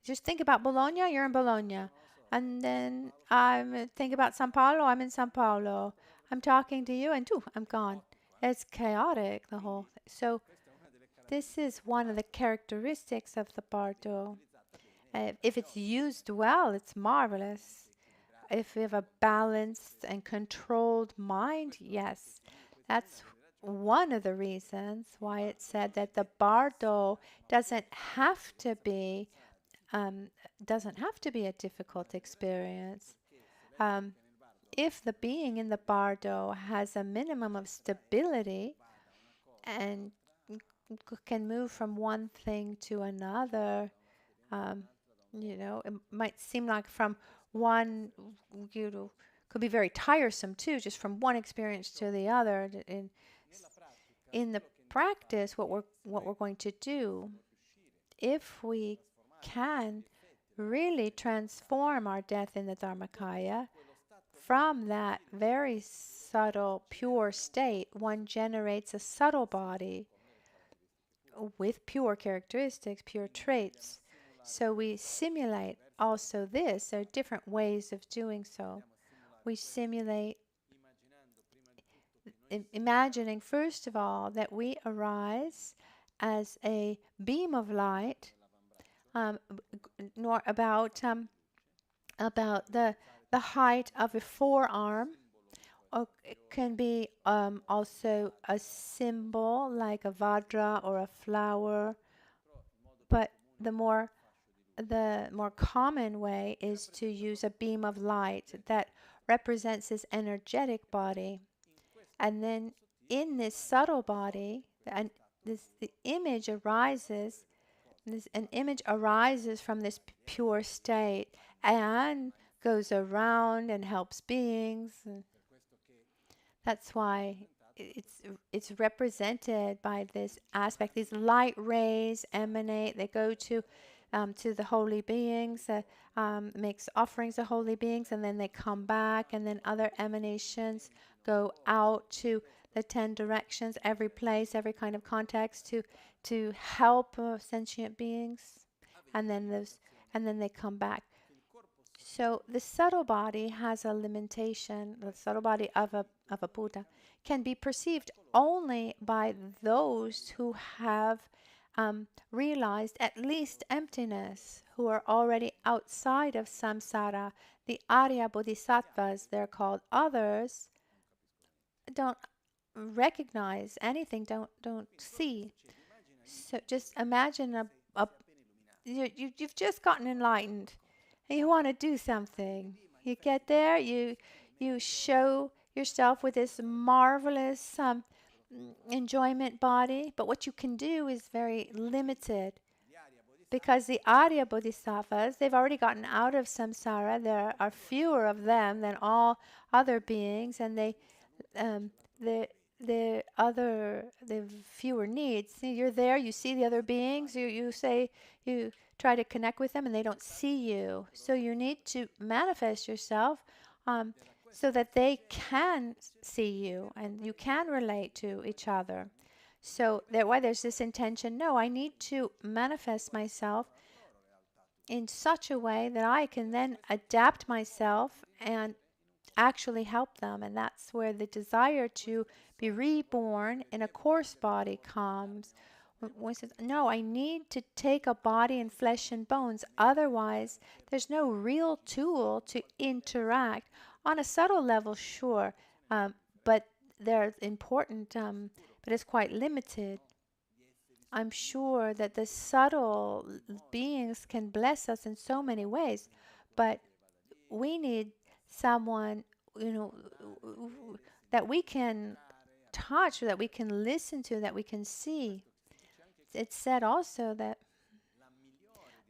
Just think about Bologna, you're in Bologna. And then I think about Sao Paulo, I'm in Sao Paulo. I'm talking to you and I'm gone. It's chaotic, the whole thing. So this is one of the characteristics of the bardo. If it's used well, it's marvelous. If we have a balanced and controlled mind, yes, that's one of the reasons why it said that the bardo doesn't have to be a difficult experience. If the being in the bardo has a minimum of stability and can move from one thing to another, it might seem like from one, could be very tiresome too, just from one experience to the other. In the practice, what we're going to do, if we can really transform our death in the Dharmakaya, from that very subtle, pure state, one generates a subtle body with pure characteristics, pure traits. So we simulate also this. There are different ways of doing so. We simulate imagining, first of all, that we arise as a beam of light, nor about the height of a forearm. It can be also a symbol like a vajra or a flower, but the more common way is to use a beam of light that represents his energetic body. And then in this subtle body, the image arises. An image arises from this pure state and goes around and helps beings. That's why it's represented by this aspect. These light rays emanate. They go to the holy beings, makes offerings to holy beings, and then they come back, and then other emanations go out to the 10 directions, every place, every kind of context to help sentient beings, and then they come back. So the subtle body has a limitation. The subtle body of a Buddha can be perceived only by those who have realized at least emptiness, who are already outside of samsara. The Arya Bodhisattvas, they're called. Others don't recognize anything, don't see. So just imagine you've just gotten enlightened and you want to do something. You get there, you show yourself with this marvelous enjoyment body, but what you can do is very limited, because the Arya Bodhisattvas, they've already gotten out of samsara. There are fewer of them than all other beings, and the fewer needs. See, you're there, you see the other beings, you say, you try to connect with them, and they don't see you. So you need to manifest yourself. so that they can see you and you can relate to each other. So why there's this intention, no, I need to manifest myself in such a way that I can then adapt myself and actually help them. And that's where the desire to be reborn in a coarse body comes. When one says, no, I need to take a body in flesh and bones. Otherwise, there's no real tool to interact. On a subtle level, sure, but they're important, but it's quite limited. I'm sure that the subtle beings can bless us in so many ways, but we need someone, you know, that we can touch, that we can listen to, that we can see. It's said also that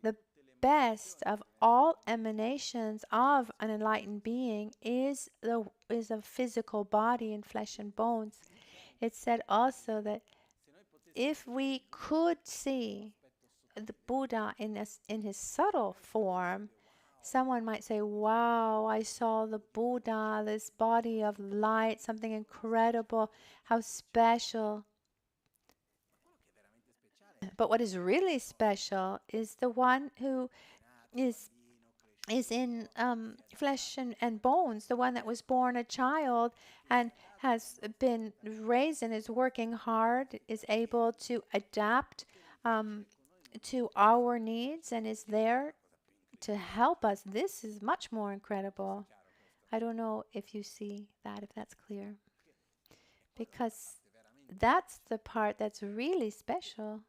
the best of all emanations of an enlightened being is a physical body in flesh and bones. It's said also that if we could see the Buddha in his subtle form, someone might say, wow, I saw the Buddha, this body of light, something incredible, how special. But what is really special is the one who is in flesh and bones, the one that was born a child and has been raised and is working hard, is able to adapt to our needs and is there to help us. This is much more incredible. I don't know if you see that, if that's clear. Because that's the part that's really special.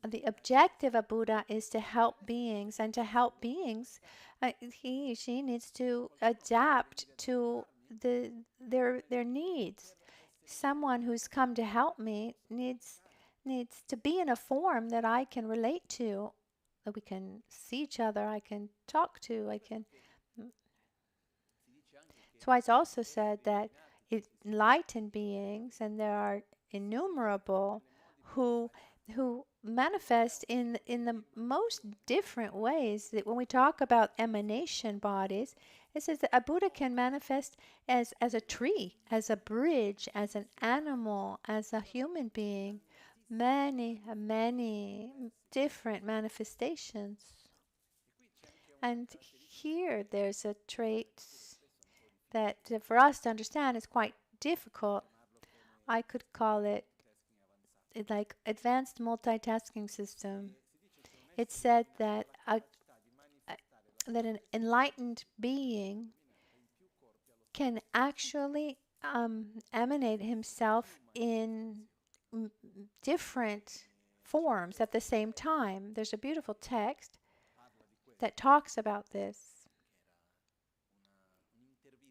The objective of Buddha is to help beings, and to help beings, she needs to adapt to their needs. Someone who's come to help me needs to be in a form that I can relate to, that we can see each other, I can talk to, I can. That's why it's also said that enlightened beings, and there are innumerable who manifest in the most different ways. That when we talk about emanation bodies, it says that a Buddha can manifest as a tree, as a bridge, as an animal, as a human being. Many different manifestations. And here there's a trait that for us to understand is quite difficult. I could call it like advanced multitasking system. It's said that that an enlightened being can actually emanate himself in different forms at the same time. There's a beautiful text that talks about this.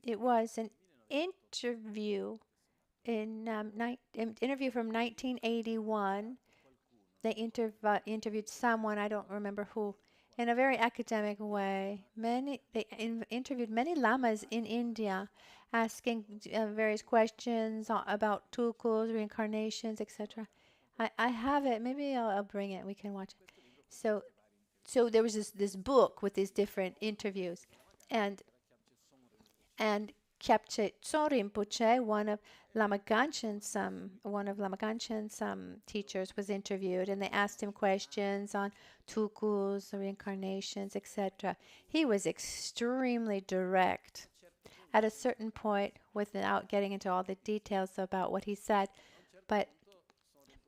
It was an interview interview from 1981. They interviewed someone, I don't remember who, in a very academic way. They interviewed many lamas in India, asking various questions about tulkus, reincarnations, etc. I have it. Maybe I'll bring it. We can watch it. So there was this book with these different interviews, and Kyabche Tso Rinpoche, one of Lama Ganchen's teachers, was interviewed, and they asked him questions on tulkus, reincarnations, etc. He was extremely direct. At a certain point, without getting into all the details about what he said, but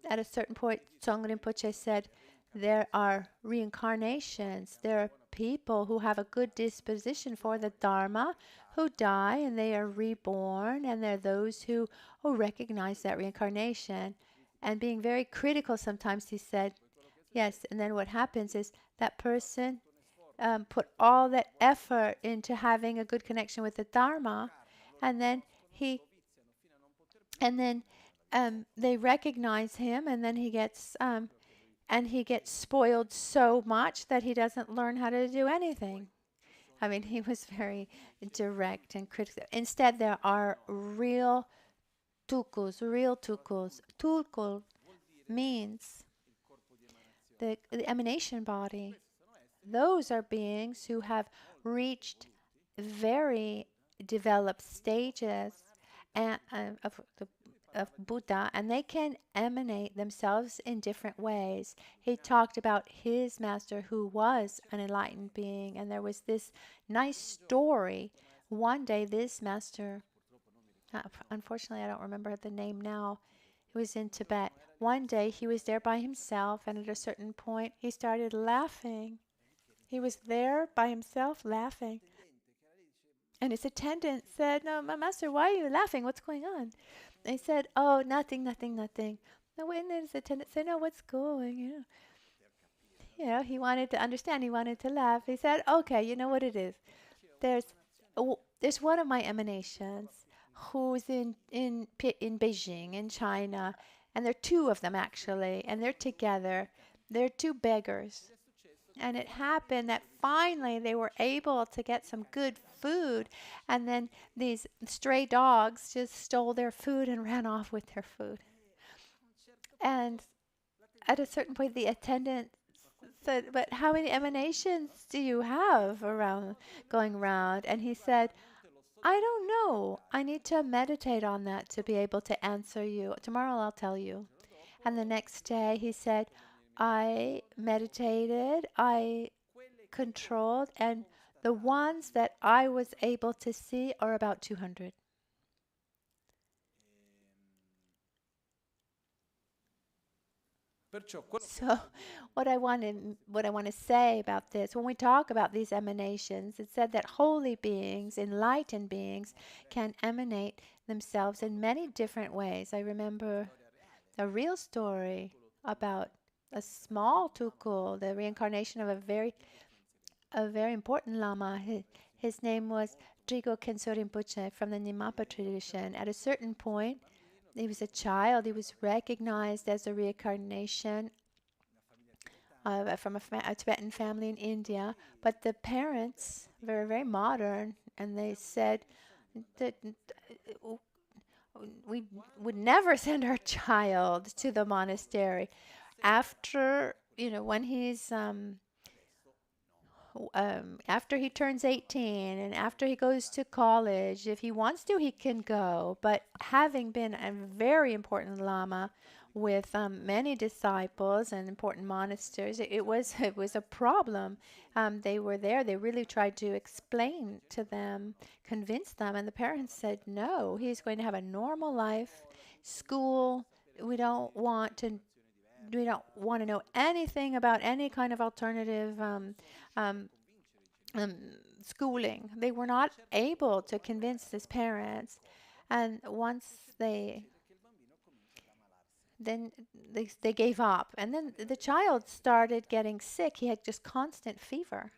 at a certain point, Tsong Rinpoche said, there are reincarnations. There are people who have a good disposition for the Dharma, who die and they are reborn, and there are those who recognize that reincarnation. And being very critical sometimes, he said, yes, and then what happens is that person put all that effort into having a good connection with the Dharma, and then they recognize him, and then he gets spoiled so much that he doesn't learn how to do anything. I mean, he was very direct and critical. Instead, there are real tulkus. Tulku means the emanation body. Those are beings who have reached very developed stages of Buddha, and they can emanate themselves in different ways. He talked about his master who was an enlightened being, and there was this nice story. One day, this master, unfortunately, I don't remember the name now, he was in Tibet. One day, he was there by himself, and at a certain point, he started laughing. He was there by himself laughing. And his attendant said, "No, my master, why are you laughing? What's going on?" They said, "Oh, nothing, nothing, nothing." No, and then his attendant said, "No, what's going?" He wanted to understand. He wanted to laugh. He said, "Okay, you know what it is. There's there's one of my emanations who's in Beijing, in China, and there are two of them actually, and they're together. They're two beggars." And it happened that finally they were able to get some good food. And then these stray dogs just stole their food and ran off with their food. And at a certain point, the attendant said, "But how many emanations do you have going around?" And he said, "I don't know. I need to meditate on that to be able to answer you. Tomorrow I'll tell you." And the next day he said, "I meditated, I controlled, and the ones that I was able to see are about 200. So what I want to say about this, when we talk about these emanations, it said that holy beings, enlightened beings, can emanate themselves in many different ways. I remember a real story about a small tukul, the reincarnation of a very important Lama. His name was NgalSo Rinpoche from the Nimapa tradition. At a certain point, he was a child. He was recognized as a reincarnation from a Tibetan family in India. But the parents were very modern, and they said that we would never send our child to the monastery. After, when he's after he turns 18 and after he goes to college, if he wants to, he can go. But having been a very important Lama with many disciples and important monasteries, it was a problem. They were there. They really tried to explain to them, convince them, and the parents said, "No, he's going to have a normal life, school. We don't want to know anything about any kind of alternative um, schooling." They were not able to convince his parents, and once they gave up, and then the child started getting sick. He had just constant fever,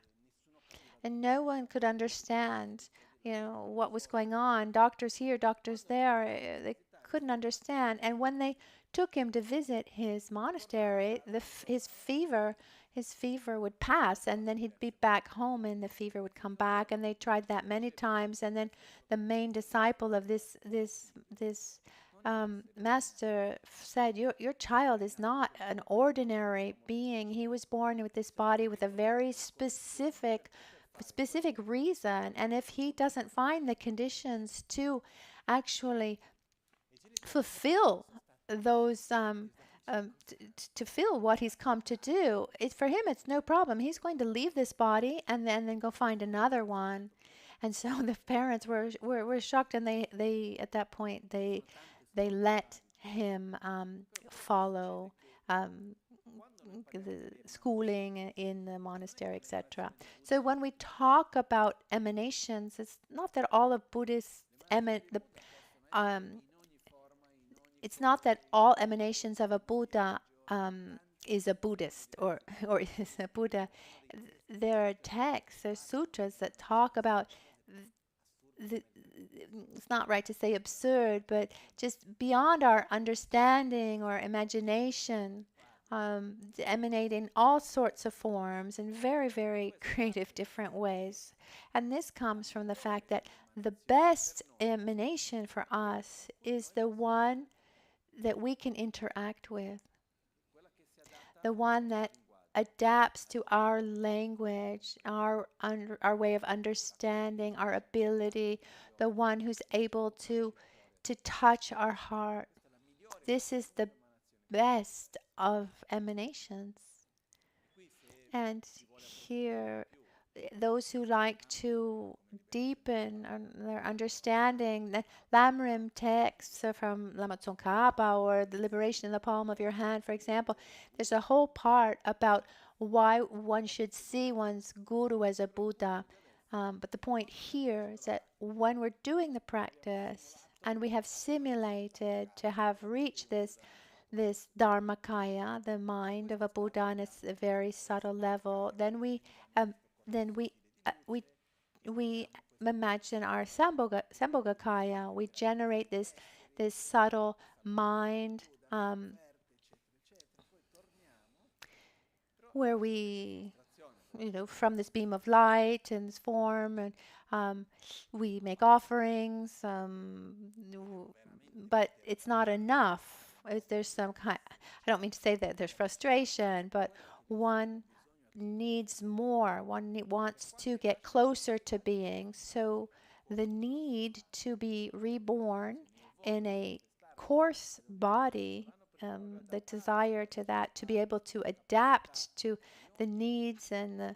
and no one could understand, what was going on. Doctors here, doctors there, they couldn't understand. And when they took him to visit his monastery, his fever would pass, and then he'd be back home, and the fever would come back. And they tried that many times. And then the main disciple of this master said, "Your child is not an ordinary being. He was born with this body with a very specific reason, and if he doesn't find the conditions to actually fulfill those to feel what he's come to do, for him it's no problem. He's going to leave this body and then go find another one." And so the parents were shocked, and they at that point they let him follow the schooling in the monastery, etc. So when we talk about emanations, it's not that all of Buddhist it's not that all emanations of a Buddha is a Buddhist or is a Buddha. There are texts, there are sutras that talk about it's not right to say absurd, but just beyond our understanding or imagination, emanate in all sorts of forms in very, very creative, different ways. And this comes from the fact that the best emanation for us is the one that we can interact with, the one that adapts to our language, our way of understanding, our ability, the one who's able to touch our heart. This is the best of emanations. And here, those who like to deepen their understanding, the Lamrim texts from Lama Tsongkhapa or the liberation in the palm of your hand, for example, there's a whole part about why one should see one's guru as a Buddha. But the point here is that when we're doing the practice and we have simulated to have reached this Dharmakaya, the mind of a Buddha on a very subtle level, then um, we imagine our Sambhogakaya. We generate this subtle mind where we, from this beam of light and this form, and we make offerings, but it's not enough. There's some kind, I don't mean to say that there's frustration, but one needs more. One wants to get closer to being. So the need to be reborn in a coarse body, the desire to that, to be able to adapt to the needs and the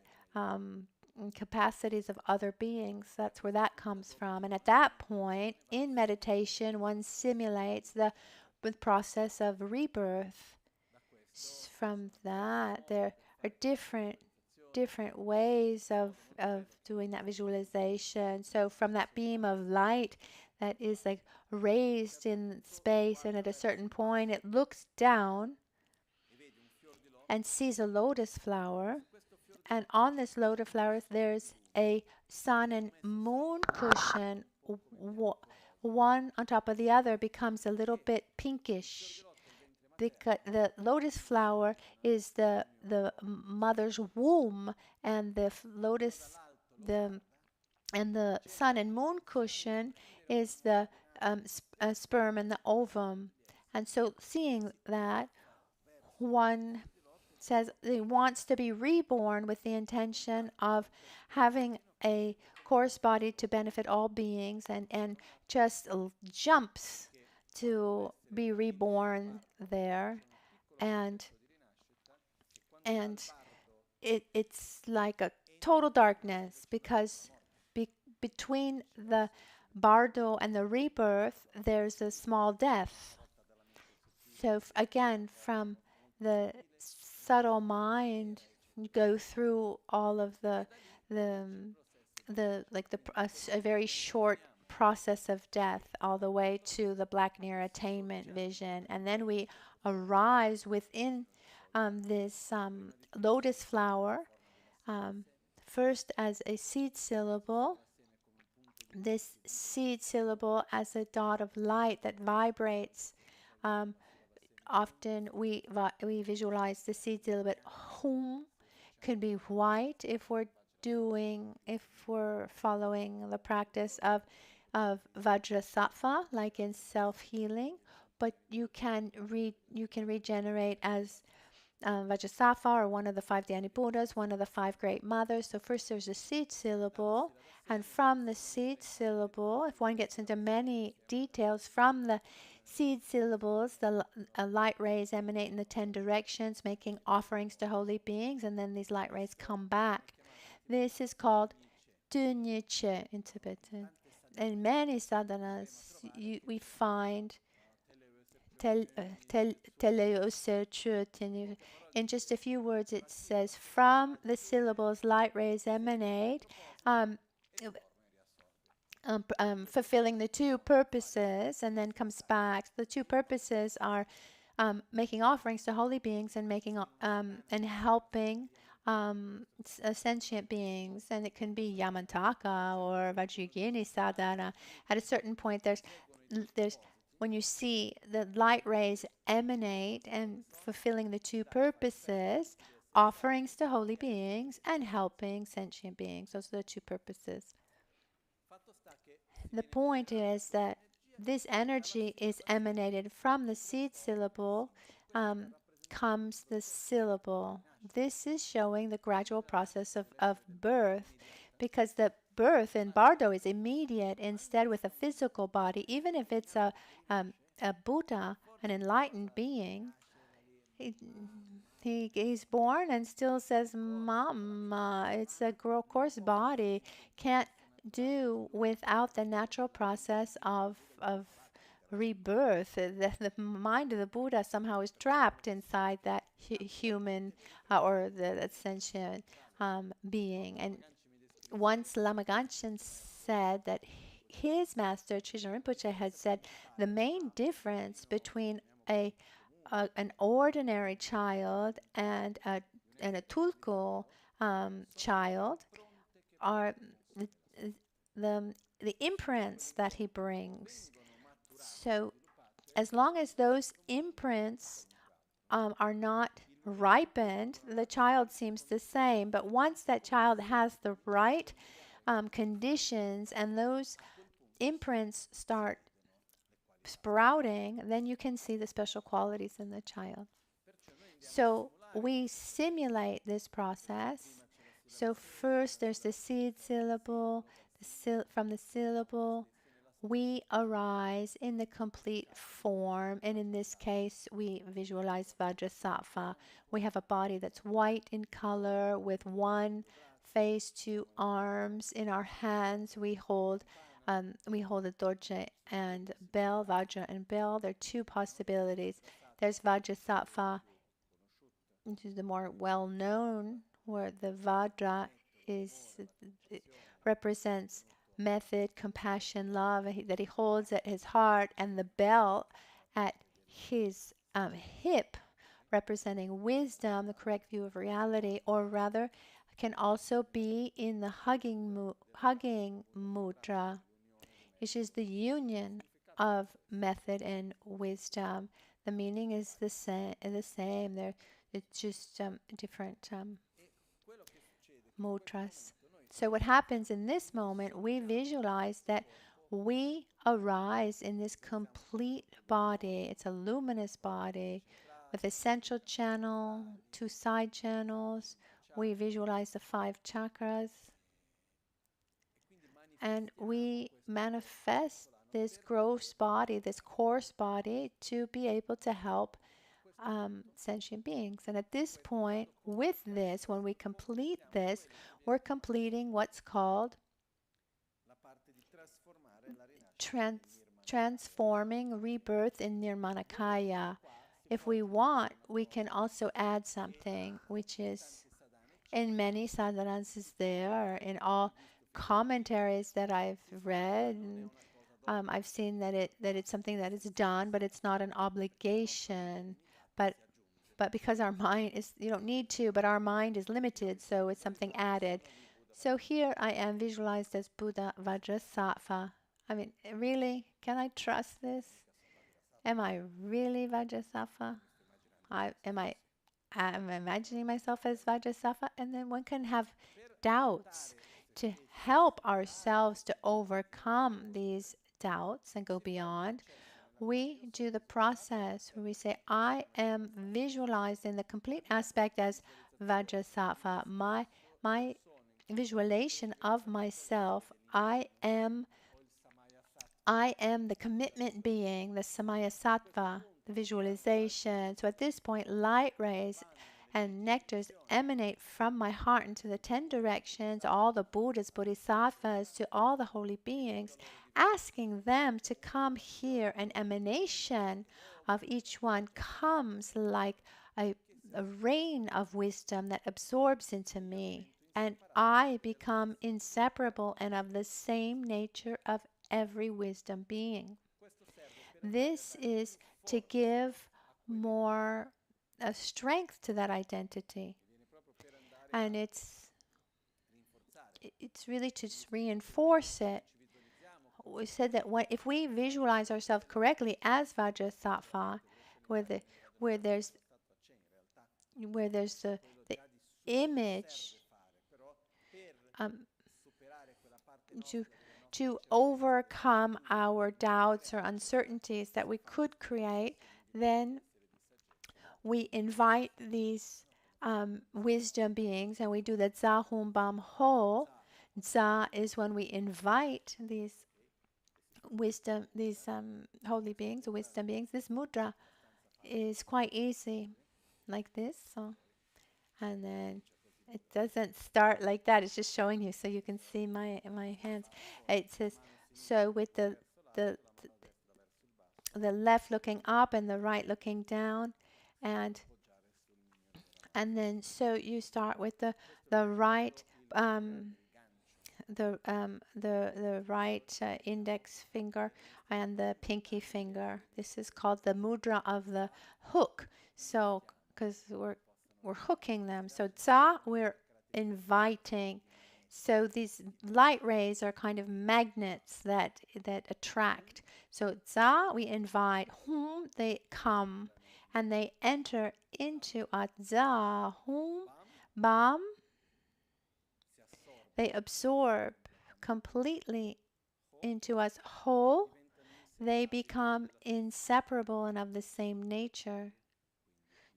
capacities of other beings, that's where that comes from. And at that point, in meditation, one simulates the process of rebirth. From that, there are different ways of doing that visualization. So from that beam of light that is like raised in space, and at a certain point it looks down and sees a lotus flower, and on this lotus flower there's a sun and moon cushion. One on top of the other becomes a little bit pinkish. The lotus flower is the mother's womb, and the sun and moon cushion is the sperm and the ovum. And so, seeing that, one says he wants to be reborn with the intention of having a coarse body to benefit all beings, and just jumps to be reborn there, and it's like a total darkness, because between the bardo and the rebirth there's a small death. So again, from the subtle mind, you go through all of a very short process of death, all the way to the black near attainment vision, and then we arise within this lotus flower, first as a seed syllable. This seed syllable as a dot of light that vibrates. Often we visualize the seed syllable hum. Could be white if we're following the practice of Vajrasattva, like in self-healing, but you can regenerate as Vajrasattva, or one of the 5 Dhyani Buddhas, one of the 5 great mothers. So first there's a seed syllable, and from the seed syllable, if one gets into many details, from the seed syllables, the light rays emanate in the 10 directions, making offerings to holy beings, and then these light rays come back. This is called Dunyeche in Tibetan. In many sadhanas, we find in just a few words it says, from the syllables light rays emanate, fulfilling the 2 purposes, and then comes back. The 2 purposes are making offerings to holy beings and making and helping sentient beings, and it can be Yamantaka or Vajrayogini sadhana. At a certain point, there's when you see the light rays emanate and fulfilling the 2 purposes, offerings to holy beings and helping sentient beings. Those are the 2 purposes. The point is that this energy is emanated from the seed syllable, comes the syllable. This is showing the gradual process of birth, because the birth in Bardo is immediate. Instead, with a physical body, even if it's a Buddha, an enlightened being, he's born and still says, Mama. It's a coarse body. Can't do without the natural process of rebirth. The mind of the Buddha somehow is trapped inside that human or the sentient being. And once Lama Ganchen said that his master, Trijang Rinpoche, had said the main difference between an ordinary child and a tulku child are the, the imprints that he brings. So as long as those imprints are not ripened, the child seems the same. But once that child has the right conditions and those imprints start sprouting, then you can see the special qualities in the child. So we simulate this process. So first there's the seed syllable. From the syllable, we arise in the complete form. And in this case, we visualize Vajrasattva. We have a body that's white in color with one face, two arms. In our hands, we hold the dorje and bell, Vajra and bell. There are two possibilities. There's Vajrasattva, which is the more well-known, where the Vajra represents method, compassion, love, that he holds at his heart, and the bell at his hip, representing wisdom, the correct view of reality, or rather can also be in the hugging mudra, which is the union of method and wisdom. The meaning is the same. It's just different mudras. So what happens in this moment, we visualize that we arise in this complete body. It's a luminous body with a central channel, two side channels. We visualize the 5 chakras. And we manifest this gross body, this coarse body, to be able to help sentient beings. And at this point, with this, when we complete this, we're completing what's called transforming rebirth in Nirmanakaya. If we want, we can also add something, which is in many sadhanas is there, in all commentaries that I've read. I've seen that it's something that is done, but it's not an obligation. But because our mind is, you don't need to, but our mind is limited, so it's something added. So here I am visualized as Buddha Vajrasattva. I mean, really, can I trust this? Am I really Vajrasattva? I'm imagining myself as Vajrasattva, and then one can have doubts. To help ourselves to overcome these doubts and go beyond, we do the process where we say, I am visualized in the complete aspect as Vajrasattva. My visualization of myself, I am the commitment being, the Samaya Sattva, the visualization. So at this point, light rays and nectars emanate from my heart into the 10 directions, all the Buddhas, Bodhisattvas, to all the holy beings, asking them to come here. An emanation of each one comes like a rain of wisdom that absorbs into me, and I become inseparable and of the same nature of every wisdom being. This is to give more strength to that identity, and it's really to just reinforce it. We said that if we visualize ourselves correctly as Vajrasattva, where there's the image to overcome our doubts or uncertainties that we could create, then we invite these wisdom beings, and we do the Za Hum Bam Ho. Za is when we invite these wisdom, these holy beings, wisdom beings. This mudra is quite easy, like this. So, and then it doesn't start like that. It's just showing you so you can see my hands. It says so with the the left looking up and the right looking down, and then so you start with the right the right index finger and the pinky finger. This is called the mudra of the hook. So because we're hooking them. So za, we're inviting. So these light rays are kind of magnets that attract. So za, we invite. Hum, they come and they enter into us. Za, hum, bam. They absorb completely into us. Ho, they become inseparable and of the same nature.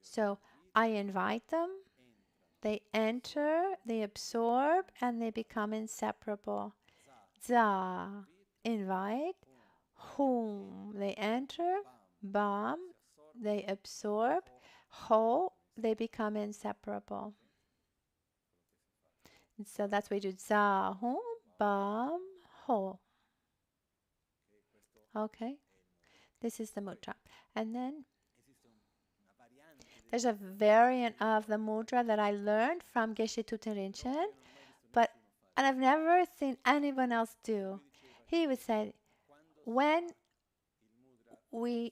So I invite them, they enter, they absorb, and they become inseparable. Za, invite. Hum, they enter. Bam, they absorb. Ho, they become inseparable. And so that's what we do. Za, hum, bam, ho. Okay, this is the mudra. And then there's a variant of the mudra that I learned from Geshe Thupten Rinchen, and I've never seen anyone else do. He would say, when we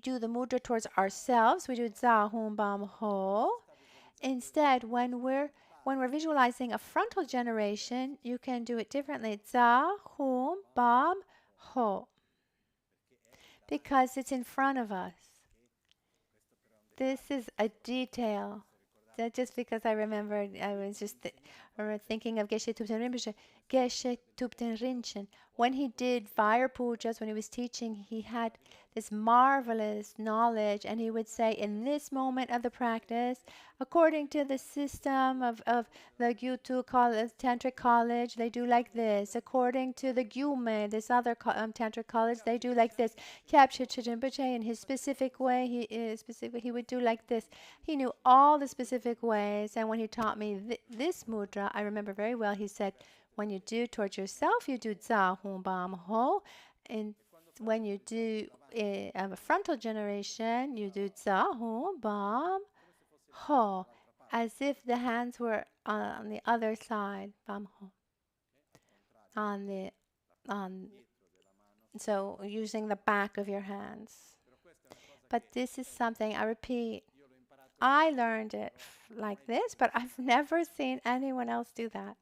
do the mudra towards ourselves, we do za hum bam ho. Instead, when we're visualizing a frontal generation, you can do it differently. Za hum bam ho, because it's in front of us. This is a detail. That just because I remembered, I was just thinking of Geshe Thupten Rinpoche. Geshe Thupten Rinchen, when he did fire pujas, when he was teaching, he had this marvelous knowledge, and he would say, in this moment of the practice, according to the system of the Gyutu college, Tantric college, they do like this. According to the Gyume, this other Tantric college, they do like this. Kyabshe Rinpoche, in his specific way, he would do like this. He knew all the specific ways, and when he taught me this mudra, I remember very well, he said, when you do towards yourself, you do za hum bam ho, and when you do a frontal generation, you do za hum bam ho, as if the hands were on the other side, bam ho, so using the back of your hands. But this is something, I repeat, I learned it like this, but I've never seen anyone else do that.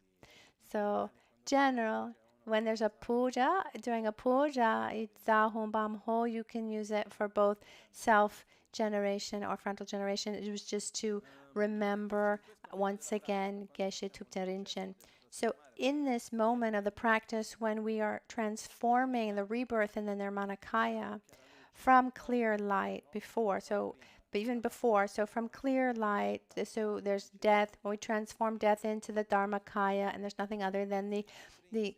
So, general, when there's a puja, during a puja, it's za hum bam ho, you can use it for both self-generation or frontal generation. It was just to remember, once again, Geshe Thupten Rinchen. So, in this moment of the practice, when we are transforming the rebirth in the Nirmanakaya from clear light before, but even before, so from clear light, so there's death, when we transform death into the Dharmakaya, and there's nothing other than the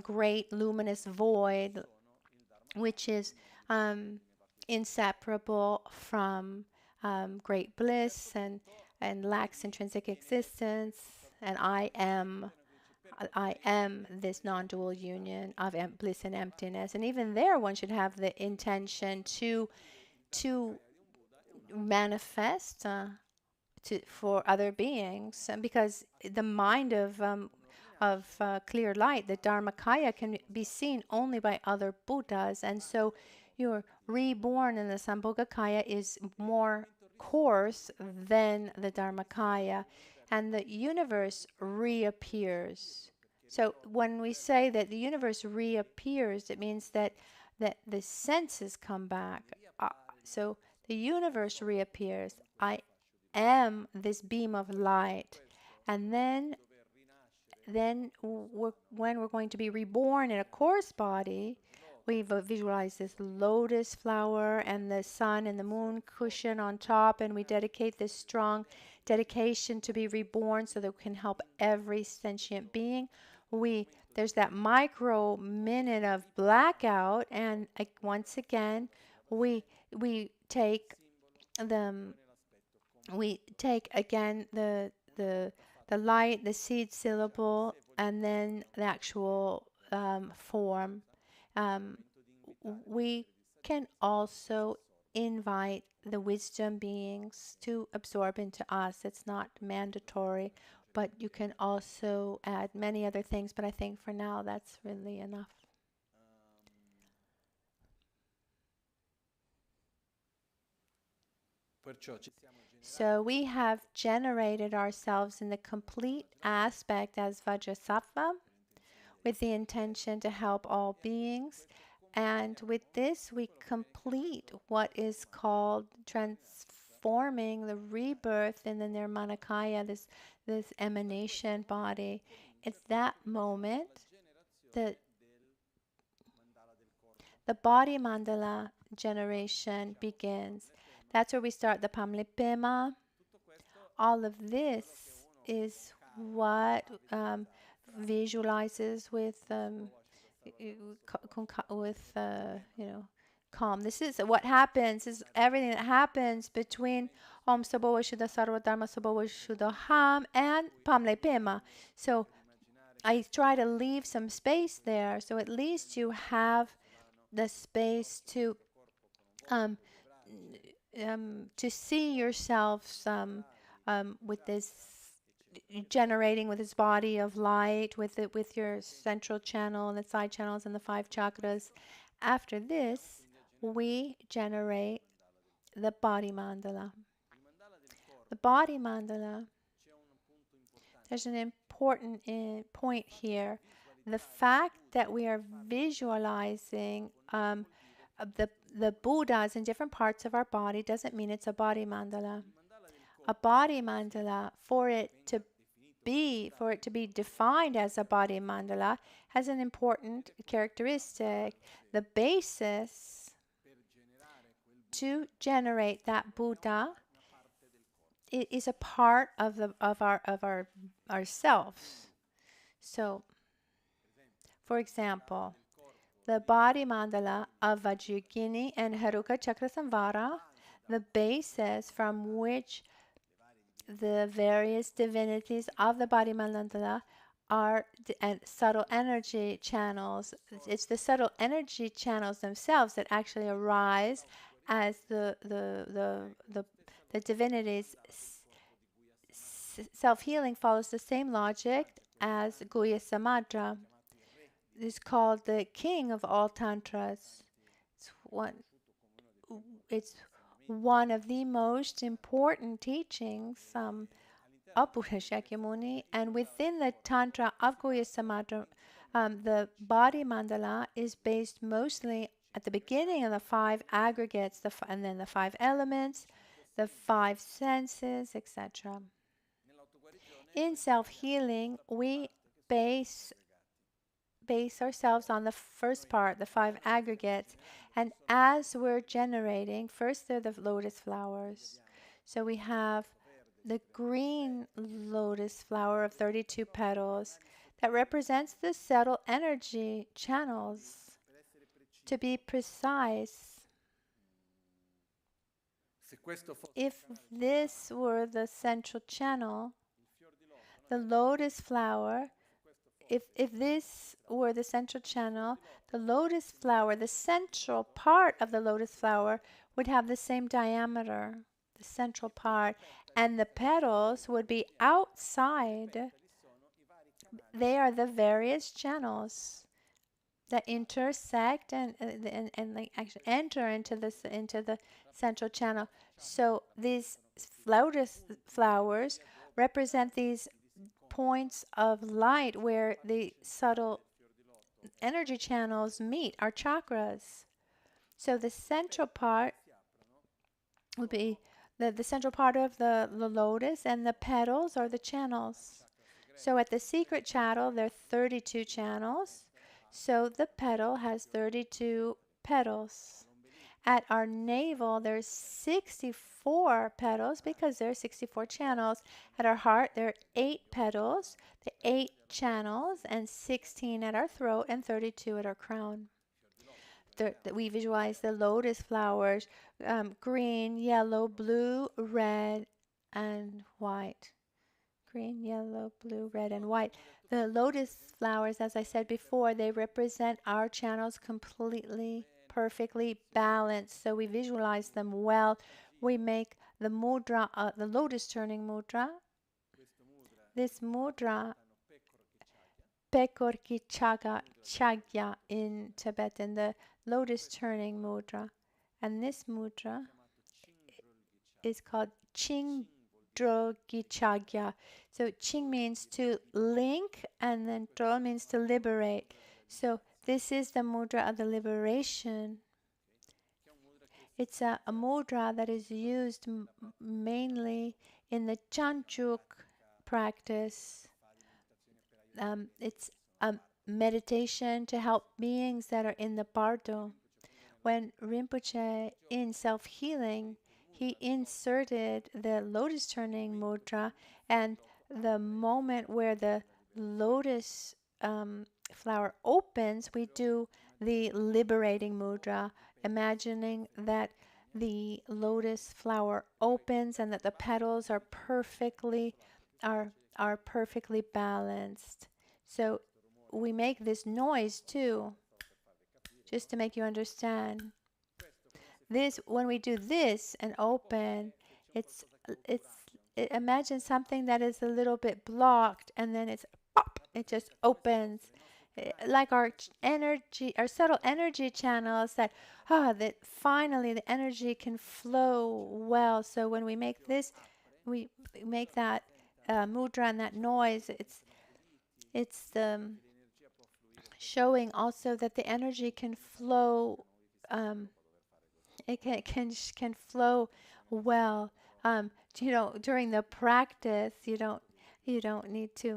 great luminous void, which is inseparable from great bliss and lacks intrinsic existence, and I am this non-dual union of bliss and emptiness. And even there, one should have the intention to manifest for other beings, because the mind of clear light, the Dharmakaya, can be seen only by other Buddhas, and so you're reborn in the Sambhogakaya is more coarse than the Dharmakaya, and the universe reappears. So when we say that the universe reappears, it means that the senses come back. So the universe reappears. I am this beam of light. And then when we're going to be reborn in a coarse body, we visualize this lotus flower and the sun and the moon cushion on top, and we dedicate this strong dedication to be reborn so that we can help every sentient being. There's that micro minute of blackout, and once again, we we take the we take again the light, the seed syllable, and then the actual form. Um, we can also invite the wisdom beings to absorb into us. It's not mandatory, but you can also add many other things. But I think for now, that's really enough. So we have generated ourselves in the complete aspect as Vajrasattva with the intention to help all beings. And with this, we complete what is called transforming the rebirth in the Nirmanakaya, this emanation body. At that moment, the body mandala generation begins. That's where we start the Pamlipema. All of this is what visualizes with calm. This is what happens. Is everything that happens between Om Sabova Shuddha Sarva Dharma Sabova Shuddha Ham and Pamlipema. So I try to leave some space there, so at least you have the space to see yourselves with this generating with this body of light, with your central channel and the side channels and the 5 chakras. After this, we generate the body mandala. The body mandala. There's an important point here. The fact that we are visualizing the Buddhas in different parts of our body doesn't mean it's a body mandala. A body mandala, for it to be defined as a body mandala, has an important characteristic. The basis to generate that Buddha, it is a part of ourselves. So, for example, the body mandala of Vajrayogini and Haruka Chakrasamvara, the basis from which the various divinities of the body mandala are subtle energy channels. It's the subtle energy channels themselves that actually arise as the divinities. Self-healing follows the same logic as Guhya Samadra. It's called the king of all tantras. It's one of the most important teachings of Buddha Shakyamuni, and within the tantra of Guhya Samadra, the body mandala is based mostly at the beginning of the 5 aggregates, and then the 5 elements, the 5 senses, etc. In self-healing, we base ourselves on the first part, the 5 aggregates, and as we're generating, first they're the lotus flowers. So we have the green lotus flower of 32 petals that represents the subtle energy channels. To be precise, if this were the central channel, the lotus flower, if this were the central channel, the lotus flower, the central part of the lotus flower would have the same diameter, the central part, and the petals would be outside. They are the various channels that intersect and like actually enter into the central channel. So these lotus flowers represent these points of light where the subtle energy channels meet, our chakras. So the central part would be the central part of the lotus, and the petals are the channels. So at the secret channel, there are 32 channels. So the petal has 32 petals. At our navel, there's 64 petals because there are 64 channels. At our heart, there are 8 petals, the 8 channels, and 16 at our throat and 32 at our crown. We visualize the lotus flowers, green, yellow, blue, red, and white. Green, yellow, blue, red, and white. The lotus flowers, as I said before, they represent our channels completely, perfectly balanced. So we visualize them well. We make the mudra, the lotus turning mudra. This mudra, Pekor ki chagya in Tibetan, the lotus turning mudra. And this mudra is called Ching Drogichagya. So Ching means to link, and then Dro means to liberate. So this is the mudra of the liberation. It's a mudra that is used mainly in the Chanchuk practice. It's a meditation to help beings that are in the bardo. When Rinpoche in self-healing, he inserted the lotus turning mudra, and the moment where the lotus flower opens, we do the liberating mudra, imagining that the lotus flower opens and that the petals are perfectly balanced. So we make this noise too, just to make you understand. This, when we do this and open, imagine something that is a little bit blocked, and then it's pop, it just opens. Like our energy, our subtle energy channels that finally the energy can flow well. So when we make this, we make that mudra and that noise. It's showing also that the energy can flow. It can flow well. During the practice, you don't need to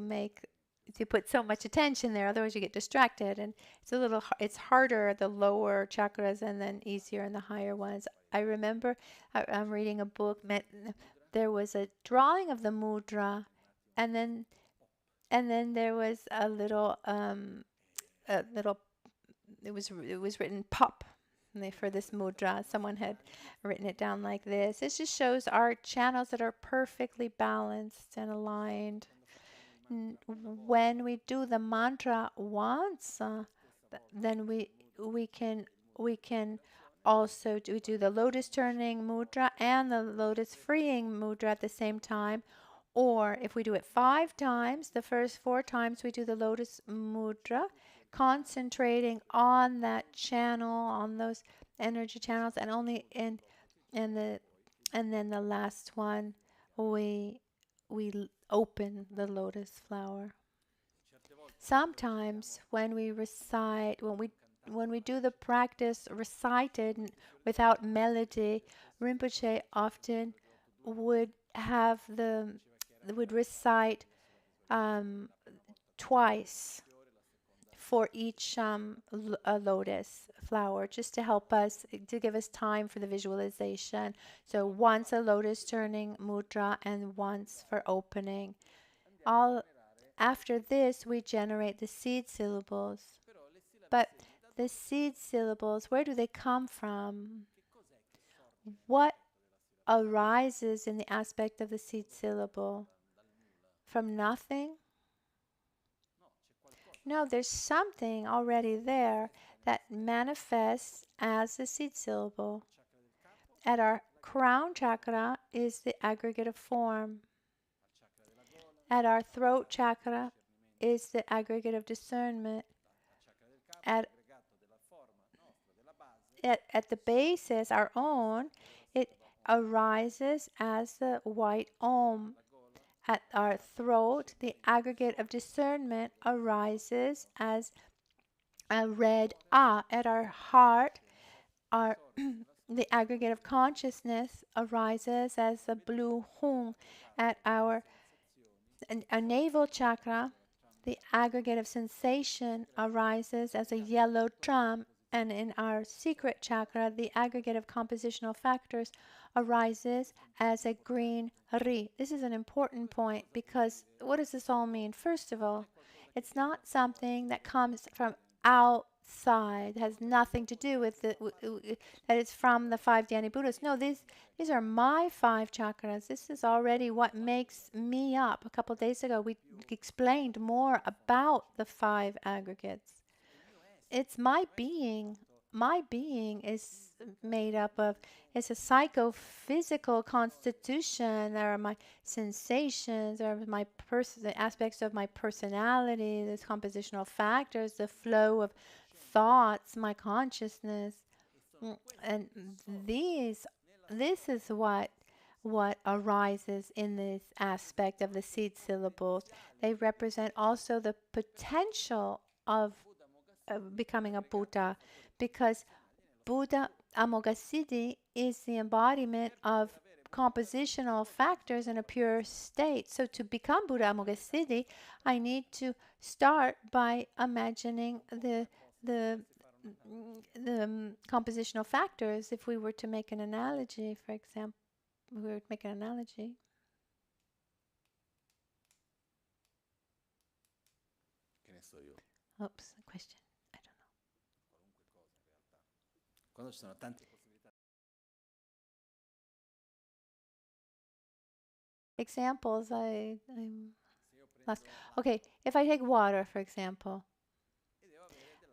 put so much attention there, otherwise you get distracted, and it's harder at the lower chakras and then easier in the higher ones. I remember I'm reading a book. There was a drawing of the mudra, and then there was a little it was written pop for this mudra. Someone had written it down like this. It just shows our channels that are perfectly balanced and aligned. When we do the mantra once, then we can also do the lotus turning mudra and the lotus freeing mudra at the same time. Or if we do it 5 times, the first 4 times we do the lotus mudra, concentrating on that channel, on those energy channels, and then the last one we open the lotus flower. Sometimes when we do the practice recited without melody, Rinpoche often would recite twice for each lotus flower, just to help us, to give us time for the visualization. So once a lotus turning mudra and once for opening. After this, we generate the seed syllables. But the seed syllables, where do they come from? What arises in the aspect of the seed syllable? From nothing? No, there's something already there that manifests as the seed syllable. At our crown chakra is the aggregate of form. At our throat chakra is the aggregate of discernment. At the basis, our own, it arises as the white Om. At our throat, the aggregate of discernment arises as a red A. At our heart, the aggregate of consciousness arises as the blue Hung. At our navel chakra, the aggregate of sensation arises as a yellow drum, and in our secret chakra, the aggregate of compositional factors arises as a green ri. This is an important point because what does this all mean? First of all, it's not something that comes from outside, it has nothing to do with that it's from the five Dhyani Buddhas. No, these are my five chakras. This is already what makes me up. A couple of days ago, we explained more about the five aggregates. It's my being. My being is made up of, it's a psychophysical constitution. There are my sensations, there are my the aspects of my personality, the compositional factors, the flow of thoughts, my consciousness. And this is what arises in this aspect of the seed syllables. They represent also the potential of becoming a Buddha, because Buddha Amoghasiddhi is the embodiment of compositional factors in a pure state. So to become Buddha Amoghasiddhi, I need to start by imagining the compositional factors. If we were to make an analogy, for example, we were to make an analogy. Oops, a question. I don't know. Quando ci sono tante possibilità. Examples, I'm lost. Okay, if I take water, for example,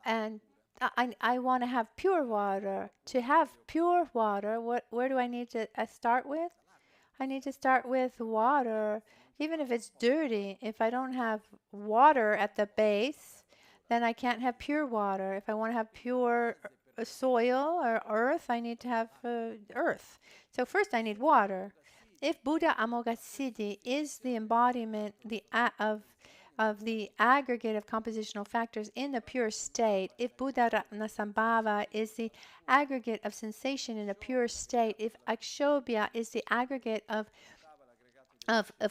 and I want to have pure water. To have pure water, where do I need to start with? I need to start with water, even if it's dirty. If I don't have water at the base, then I can't have pure water. If I want to have pure soil or earth, I need to have earth. So first I need water. If Buddha Amoghasiddhi is the embodiment of the aggregate of compositional factors in the pure state, if Buddha Ratnasambhava is the aggregate of sensation in a pure state, if Akshobhya is the aggregate of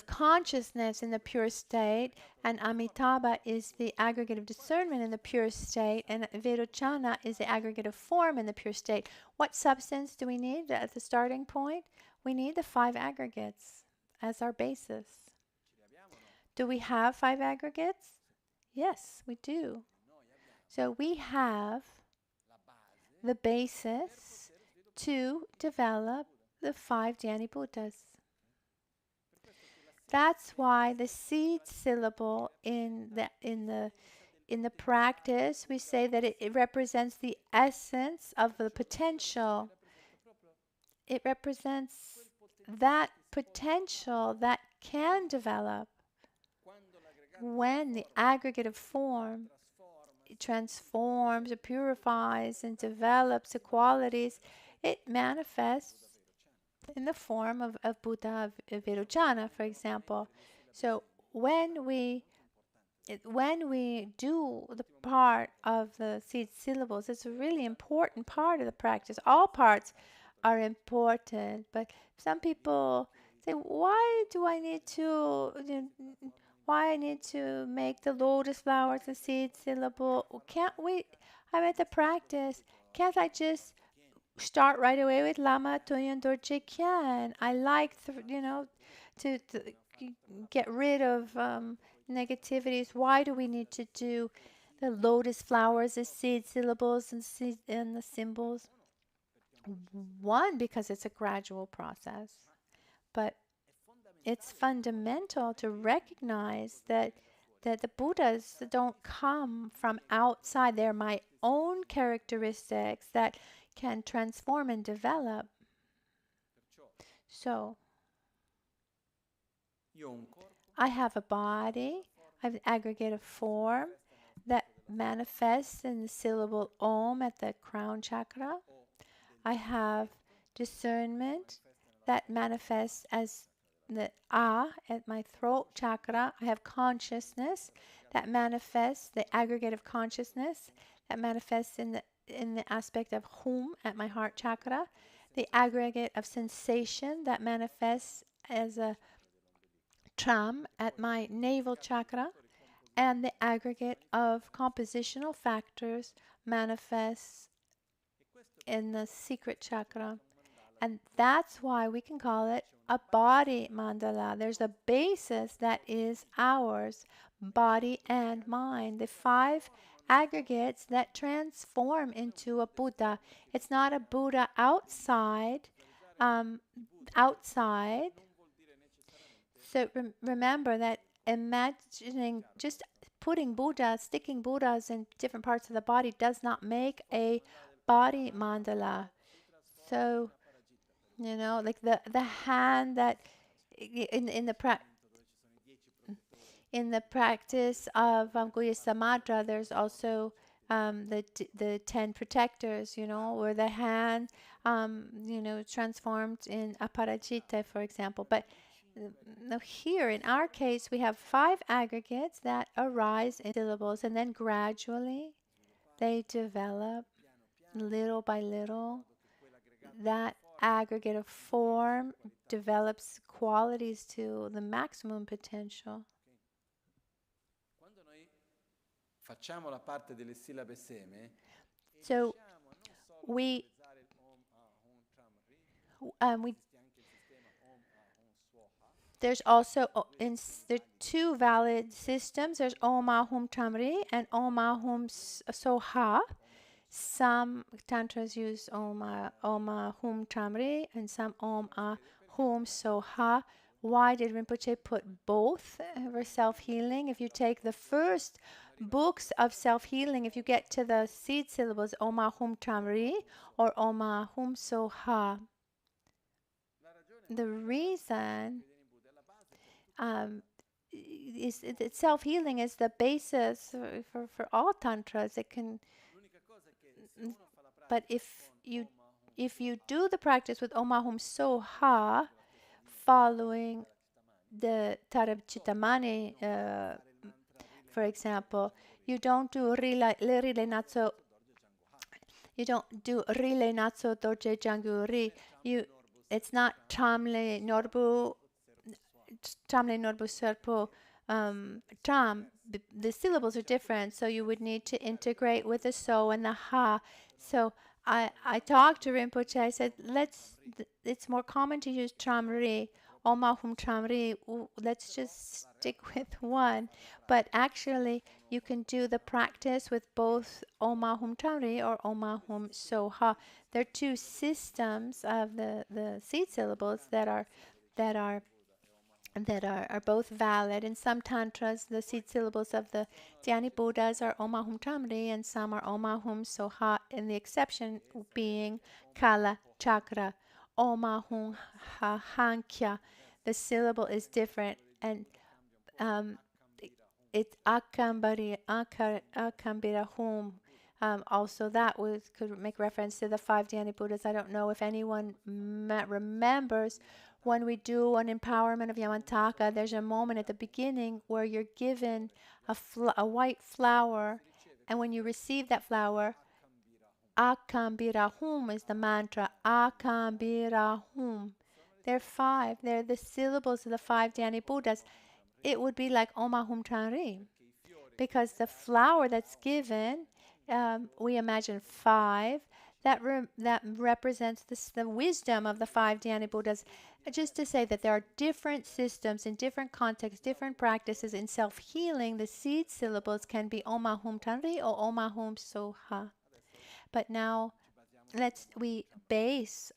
consciousness in the pure state, and Amitabha is the aggregate of discernment in the pure state, and Virochana is the aggregate of form in the pure state, what substance do we need at the starting point? We need the five aggregates as our basis. Do we have five aggregates? Yes, we do. So we have the basis to develop the five Dhyani Buddhas. That's why the seed syllable in the practice, we say that it represents the essence of the potential. It represents that potential that can develop when the aggregate of form transforms or purifies and develops the qualities. It manifests in the form of Buddha Virochana, for example. So when we do the part of the seed syllables, it's a really important part of the practice. All parts are important, but some people say, why I need to make the lotus flowers the seed syllable? Can't we, I'm at the practice, can't I just start right away with Lama Tuyen Dorje Kyan? I like, to get rid of negativities. Why do we need to do the lotus flowers, the seed syllables, and the symbols? One, because it's a gradual process, but it's fundamental to recognize that the Buddhas don't come from outside. They're my own characteristics that can transform and develop. So I have a body, I have an aggregate of form that manifests in the syllable Om at the crown chakra. I have discernment that manifests as the A at my throat chakra. I have consciousness that manifests, the aggregate of consciousness that manifests in the aspect of Hum at my heart chakra. The aggregate of sensation that manifests as a Tram at my navel chakra. and the aggregate of compositional factors manifests in the secret chakra. And that's why we can call it a body mandala. There's a basis that is ours, body and mind. The 5 aggregates that transform into a Buddha. It's not a Buddha outside. Outside. So remember that imagining just putting Buddhas, sticking Buddhas in different parts of the body does not make a body mandala. So, you know, like the hand that in the practice of Guya Samadra, there's also the 10 protectors, you know, where the hand, you know, transformed in aparajita, for example. But now here, in our case, we have 5 aggregates that arise in syllables, and then gradually they develop little by little. That aggregate of form develops qualities to the maximum potential. So we there's also there are 2 valid systems. There's Om Ahum Tamri and Om Ahum Soha. Some tantras use Om Ahum Tamri and some Om Ahum Soha. Why did Rinpoche put both for self-healing? If you take the first books of self-healing, if you get to the seed syllables Om Ahum Tamri or Om Ahum Soha, the reason is that self-healing is the basis for all tantras. It can, but if you do the practice with Om Ahum Soha, following the Tarabchitamani, for example, you don't do Rile Natso. You don't do Rile Natso Dorje Janguri. It's not Tamle Norbu Serpo Tam. The syllables are different, so you would need to integrate with the so and the ha. So I talked to Rinpoche. I said, it's more common to use Tramri, Om Ahum Tramri. Let's just stick with one. But actually, you can do the practice with both Om Ahum Tramri or Om Ahum Soha. There are 2 systems of the seed syllables that are both valid. In some tantras, the seed syllables of the Dhyani Buddhas are Om Ahum Tamri and some are Om Ahum Soha, and the exception being Kala Chakra, Om Ahum Hankya. The syllable is different, and it's Akambira Hum. Also, that could make reference to the 5 Dhyani Buddhas. I don't know if anyone remembers. When we do an empowerment of Yamantaka, there's a moment at the beginning where you're given a white flower, and when you receive that flower, Akambirahum is the mantra. Akambirahum. They're 5. They're the syllables of the 5 Dhyani Buddhas. It would be like Om Ahum Tanri, because the flower that's given, we imagine 5. That represents the wisdom of the 5 Dhyani Buddhas. Just to say that there are different systems in different contexts, different practices in self-healing. The seed syllables can be Om Ahum Tanri or Om Ahum Soha. But now, we base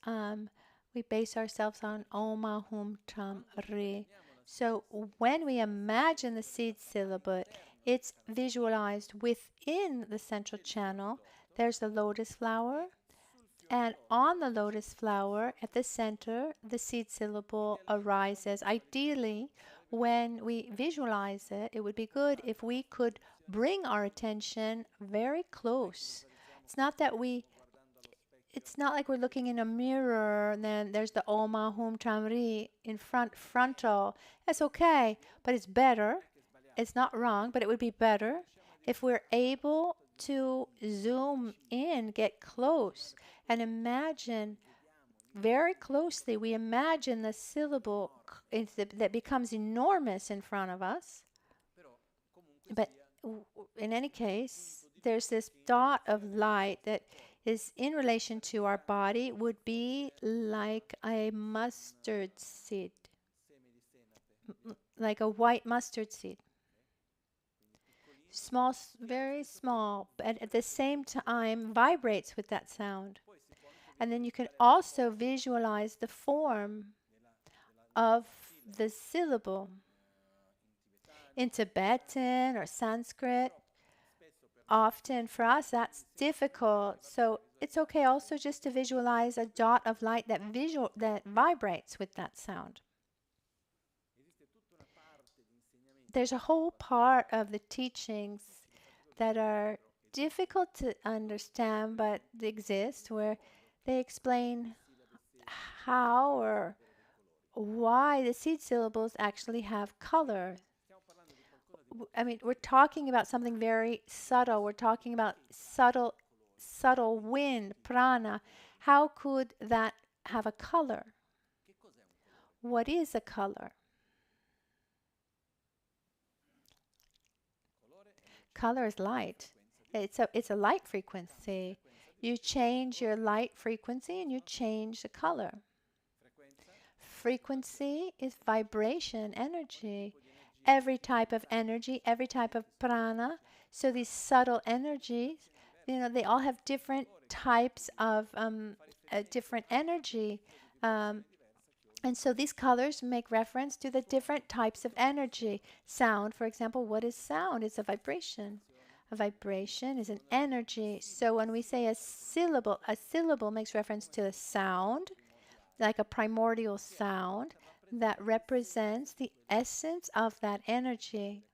ourselves on Om Ahum Tamri. So when we imagine the seed syllable, it's visualized within the central channel. There's the lotus flower. And on the lotus flower, at the center, the seed syllable arises. Ideally, when we visualize it, it would be good if we could bring our attention very close. It's not like we're looking in a mirror and then there's the Om Ahum Tamri in frontal. That's okay, but it's better. It's not wrong, but it would be better if we're able to zoom in, get close, and imagine very closely. We imagine the syllable that becomes enormous in front of us. But in any case, there's this dot of light that is in relation to our body, would be like a mustard seed, like a white mustard seed. Small, very small, but at the same time vibrates with that sound. And then you can also visualize the form of the syllable. In Tibetan or Sanskrit, often for us that's difficult. So it's okay also just to visualize a dot of light that vibrates with that sound. There's a whole part of the teachings that are difficult to understand but they exist, where they explain how or why the seed syllables actually have color. I mean, we're talking about something very subtle. We're talking about subtle wind, prana. How could that have a color? What is a color? Color is light. It's a light frequency. You change your light frequency and you change the color. Frequency is vibration, energy. Every type of energy, every type of prana. So these subtle energies, they all have different types of different energy. And so these colors make reference to the different types of energy. Sound, for example, what is sound? It's a vibration. A vibration is an energy. So when we say a syllable makes reference to a sound, like a primordial sound that represents the essence of that energy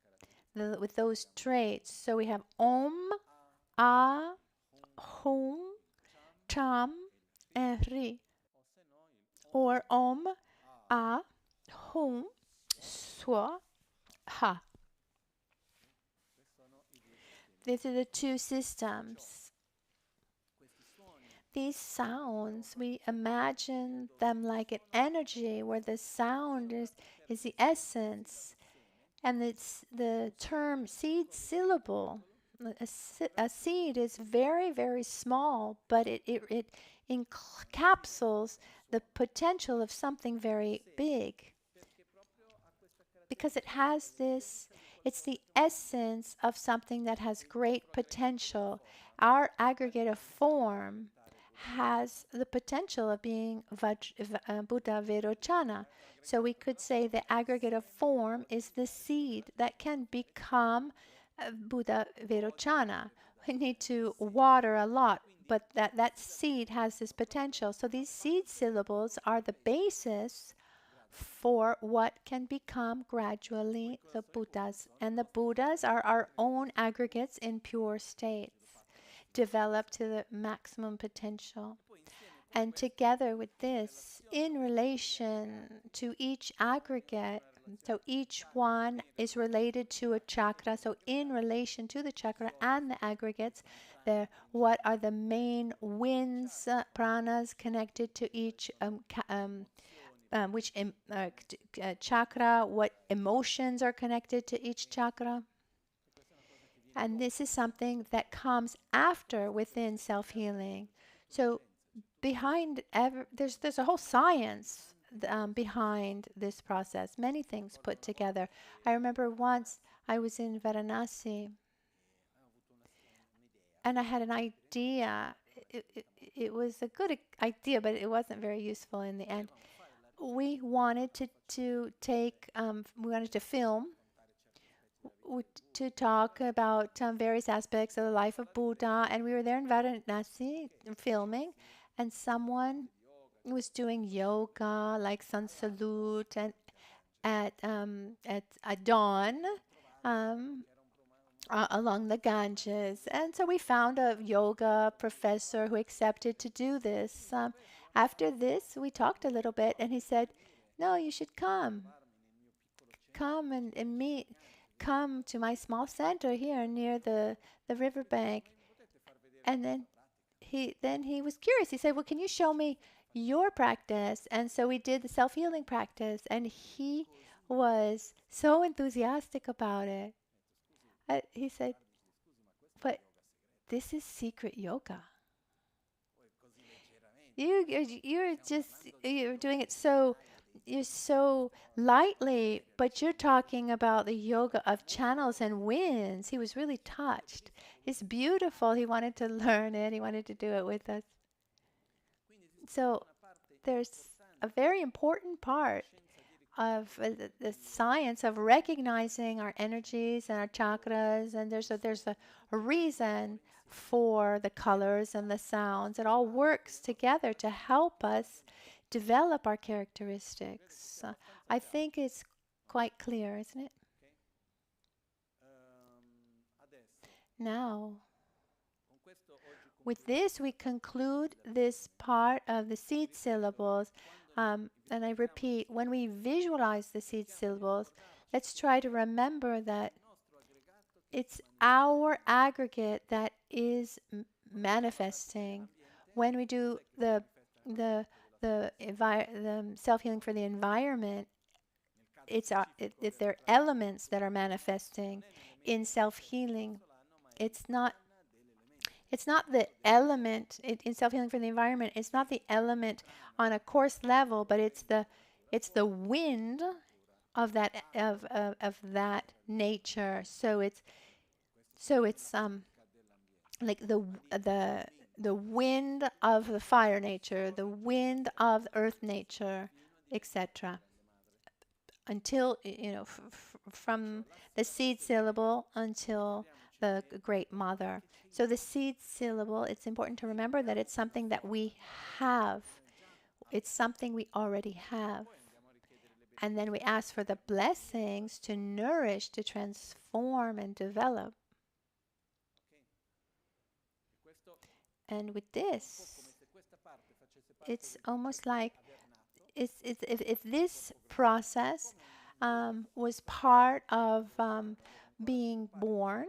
with those traits. So we have Om, A, Hum, Cham, and Ri. Or Om, A, Hum, Swa, Ha. These are the two systems. These sounds, we imagine them like an energy where the sound is the essence. And it's the term seed syllable. A seed is very, very small, but it encapsulates the potential of something very big. Because it has this, it's the essence of something that has great potential. Our aggregate of form has the potential of being Buddha Vairochana. So we could say the aggregate of form is the seed that can become Buddha Vairochana. We need to water a lot, but that seed has this potential. So these seed syllables are the basis for what can become gradually the Buddhas. And the Buddhas are our own aggregates in pure states, developed to the maximum potential. And together with this, in relation to each aggregate, so each one is related to a chakra. So in relation to the chakra and the aggregates, what are the main winds, pranas connected to each chakra, what emotions are connected to each chakra. And this is something that comes after within self-healing. So there's a whole science behind this process, many things put together. I remember once I was in Varanasi and I had an idea. It was a good idea, but it wasn't very useful in the end. We wanted we wanted to film, to talk about various aspects of the life of Buddha, and we were there in Varanasi filming, and someone was doing yoga, like sun salute, and at dawn, along the Ganges. And so we found a yoga professor who accepted to do this. After this, we talked a little bit, and he said, "No, you should come. Come and meet. Come to my small center here near the riverbank." And then he was curious. He said, "Well, can you show me your practice?" And so we did the self-healing practice, and he was so enthusiastic about it. He said, but this is secret yoga. You're doing it so, you're so lightly, but you're talking about the yoga of channels and winds. He was really touched. It's beautiful. He wanted to learn it. He wanted to do it with us. So there's a very important part of the science of recognizing our energies and our chakras, and there's a reason for the colors and the sounds. It all works together to help us develop our characteristics. I think it's quite clear, isn't it? Now, with this, we conclude this part of the seed syllables. And I repeat, when we visualize the seed syllables, let's try to remember that it's our aggregate that is manifesting. When we do the self-healing for the environment, they're elements that are manifesting. In self-healing, it's not the element in self-healing for the environment. It's not the element on a coarse level, but it's the wind of that nature. So it's like the wind of the fire nature, the wind of earth nature, etc. Until from the seed syllable until the great mother. So the seed syllable, it's important to remember that it's something that we have. It's something we already have. And then we ask for the blessings to nourish, to transform, and develop. And with this, it's almost like if this process was part of being born,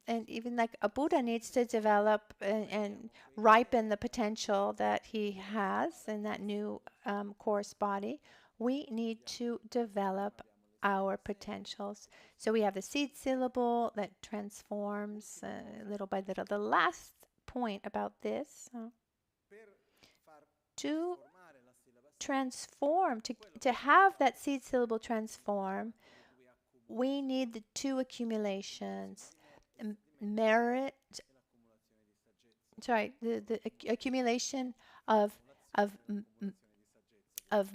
and even like a Buddha needs to develop and ripen the potential that he has in that new course body, we need to develop our potentials. So we have the seed syllable that transforms little by little. The last point about this, to transform, to have that seed syllable transform, we need the two accumulations. Merit, the accumulation of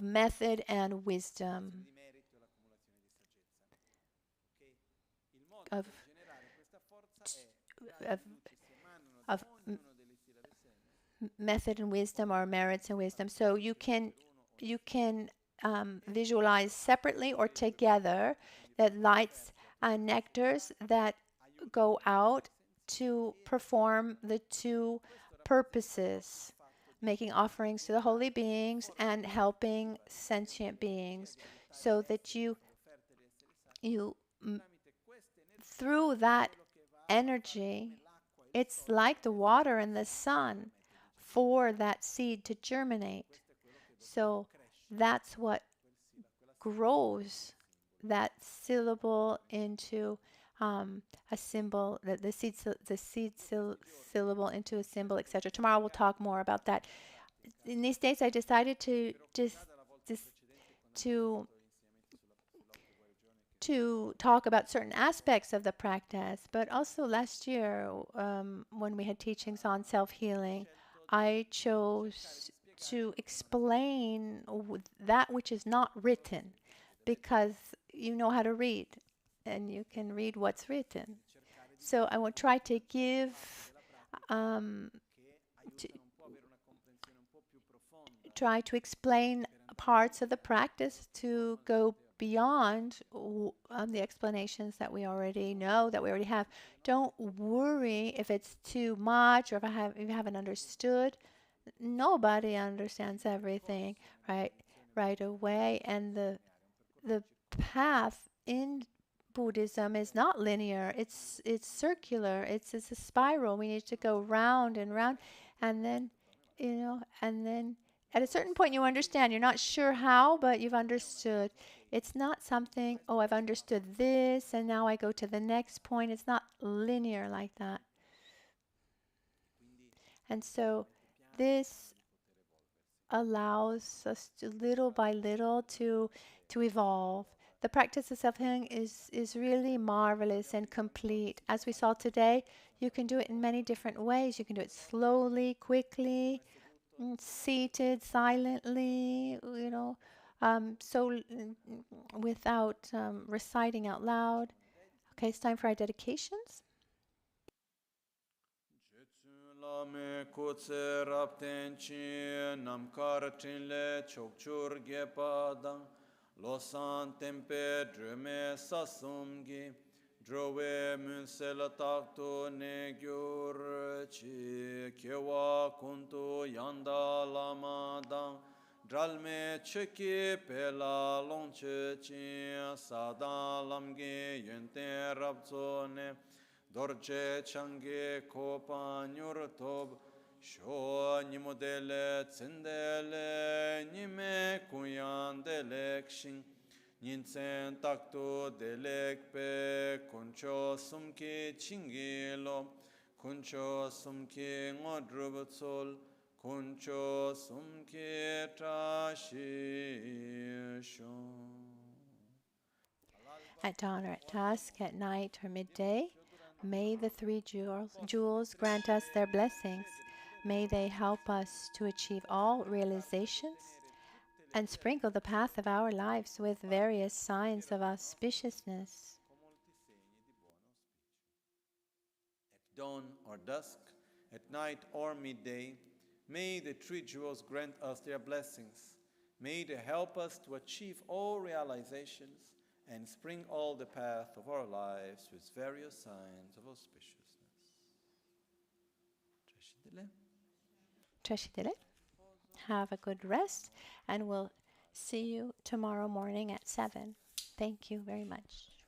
method and wisdom, of method and wisdom, or merits and wisdom. So you can visualize separately or together that lights and nectars that go out to perform the two purposes, making offerings to the holy beings and helping sentient beings, so that you through that energy, it's like the water and the sun for that seed to germinate. So that's what grows that syllable into a symbol, the seed syllable into a symbol, etc. Tomorrow we'll talk more about that. In these days, I decided to talk about certain aspects of the practice, but also last year, when we had teachings on self-healing, I chose to explain that which is not written, because you know how to read and you can read what's written. So I will try to give, try to explain parts of the practice to go beyond the explanations that we already know, that we already have. Don't worry if it's too much, or if you haven't understood. Nobody understands everything right away, and the path in Buddhism is not linear. It's circular. It's a spiral. We need to go round and round, and then and then at a certain point you understand. You're not sure how, but you've understood. It's not something, oh, I've understood this, and now I go to the next point. It's not linear like that. And so this allows us to little by little to evolve. The practice of self-healing is really marvelous and complete. As we saw today, you can do it in many different ways. You can do it slowly, quickly, seated, silently, without reciting out loud. Okay, it's time for our dedications. Lame kutse rapten chi namkar chinle chokchur gepadang losan tempe drume sasumgi drove munsel takto ne gyur chi kewa kuntu yanda lamadang dralme cheki pela longche chi sada lamgi yente rabzone Dorje change kopa nyurtob sho nimodele tsendele nime kuyan delekshin ninsen takto delekpe kuncho sumki chingilo kuncho sumki ngodrubutsol kuncho sumki trashishon. At dawn or at dusk, at night or midday, may the three jewels grant us their blessings. May they help us to achieve all realizations and sprinkle the path of our lives with various signs of auspiciousness. At dawn or dusk, at night or midday, may the three jewels grant us their blessings. May they help us to achieve all realizations and spring all the path of our lives with various signs of auspiciousness. Trashidele. Have a good rest, and we'll see you tomorrow morning at 7. Thank you very much.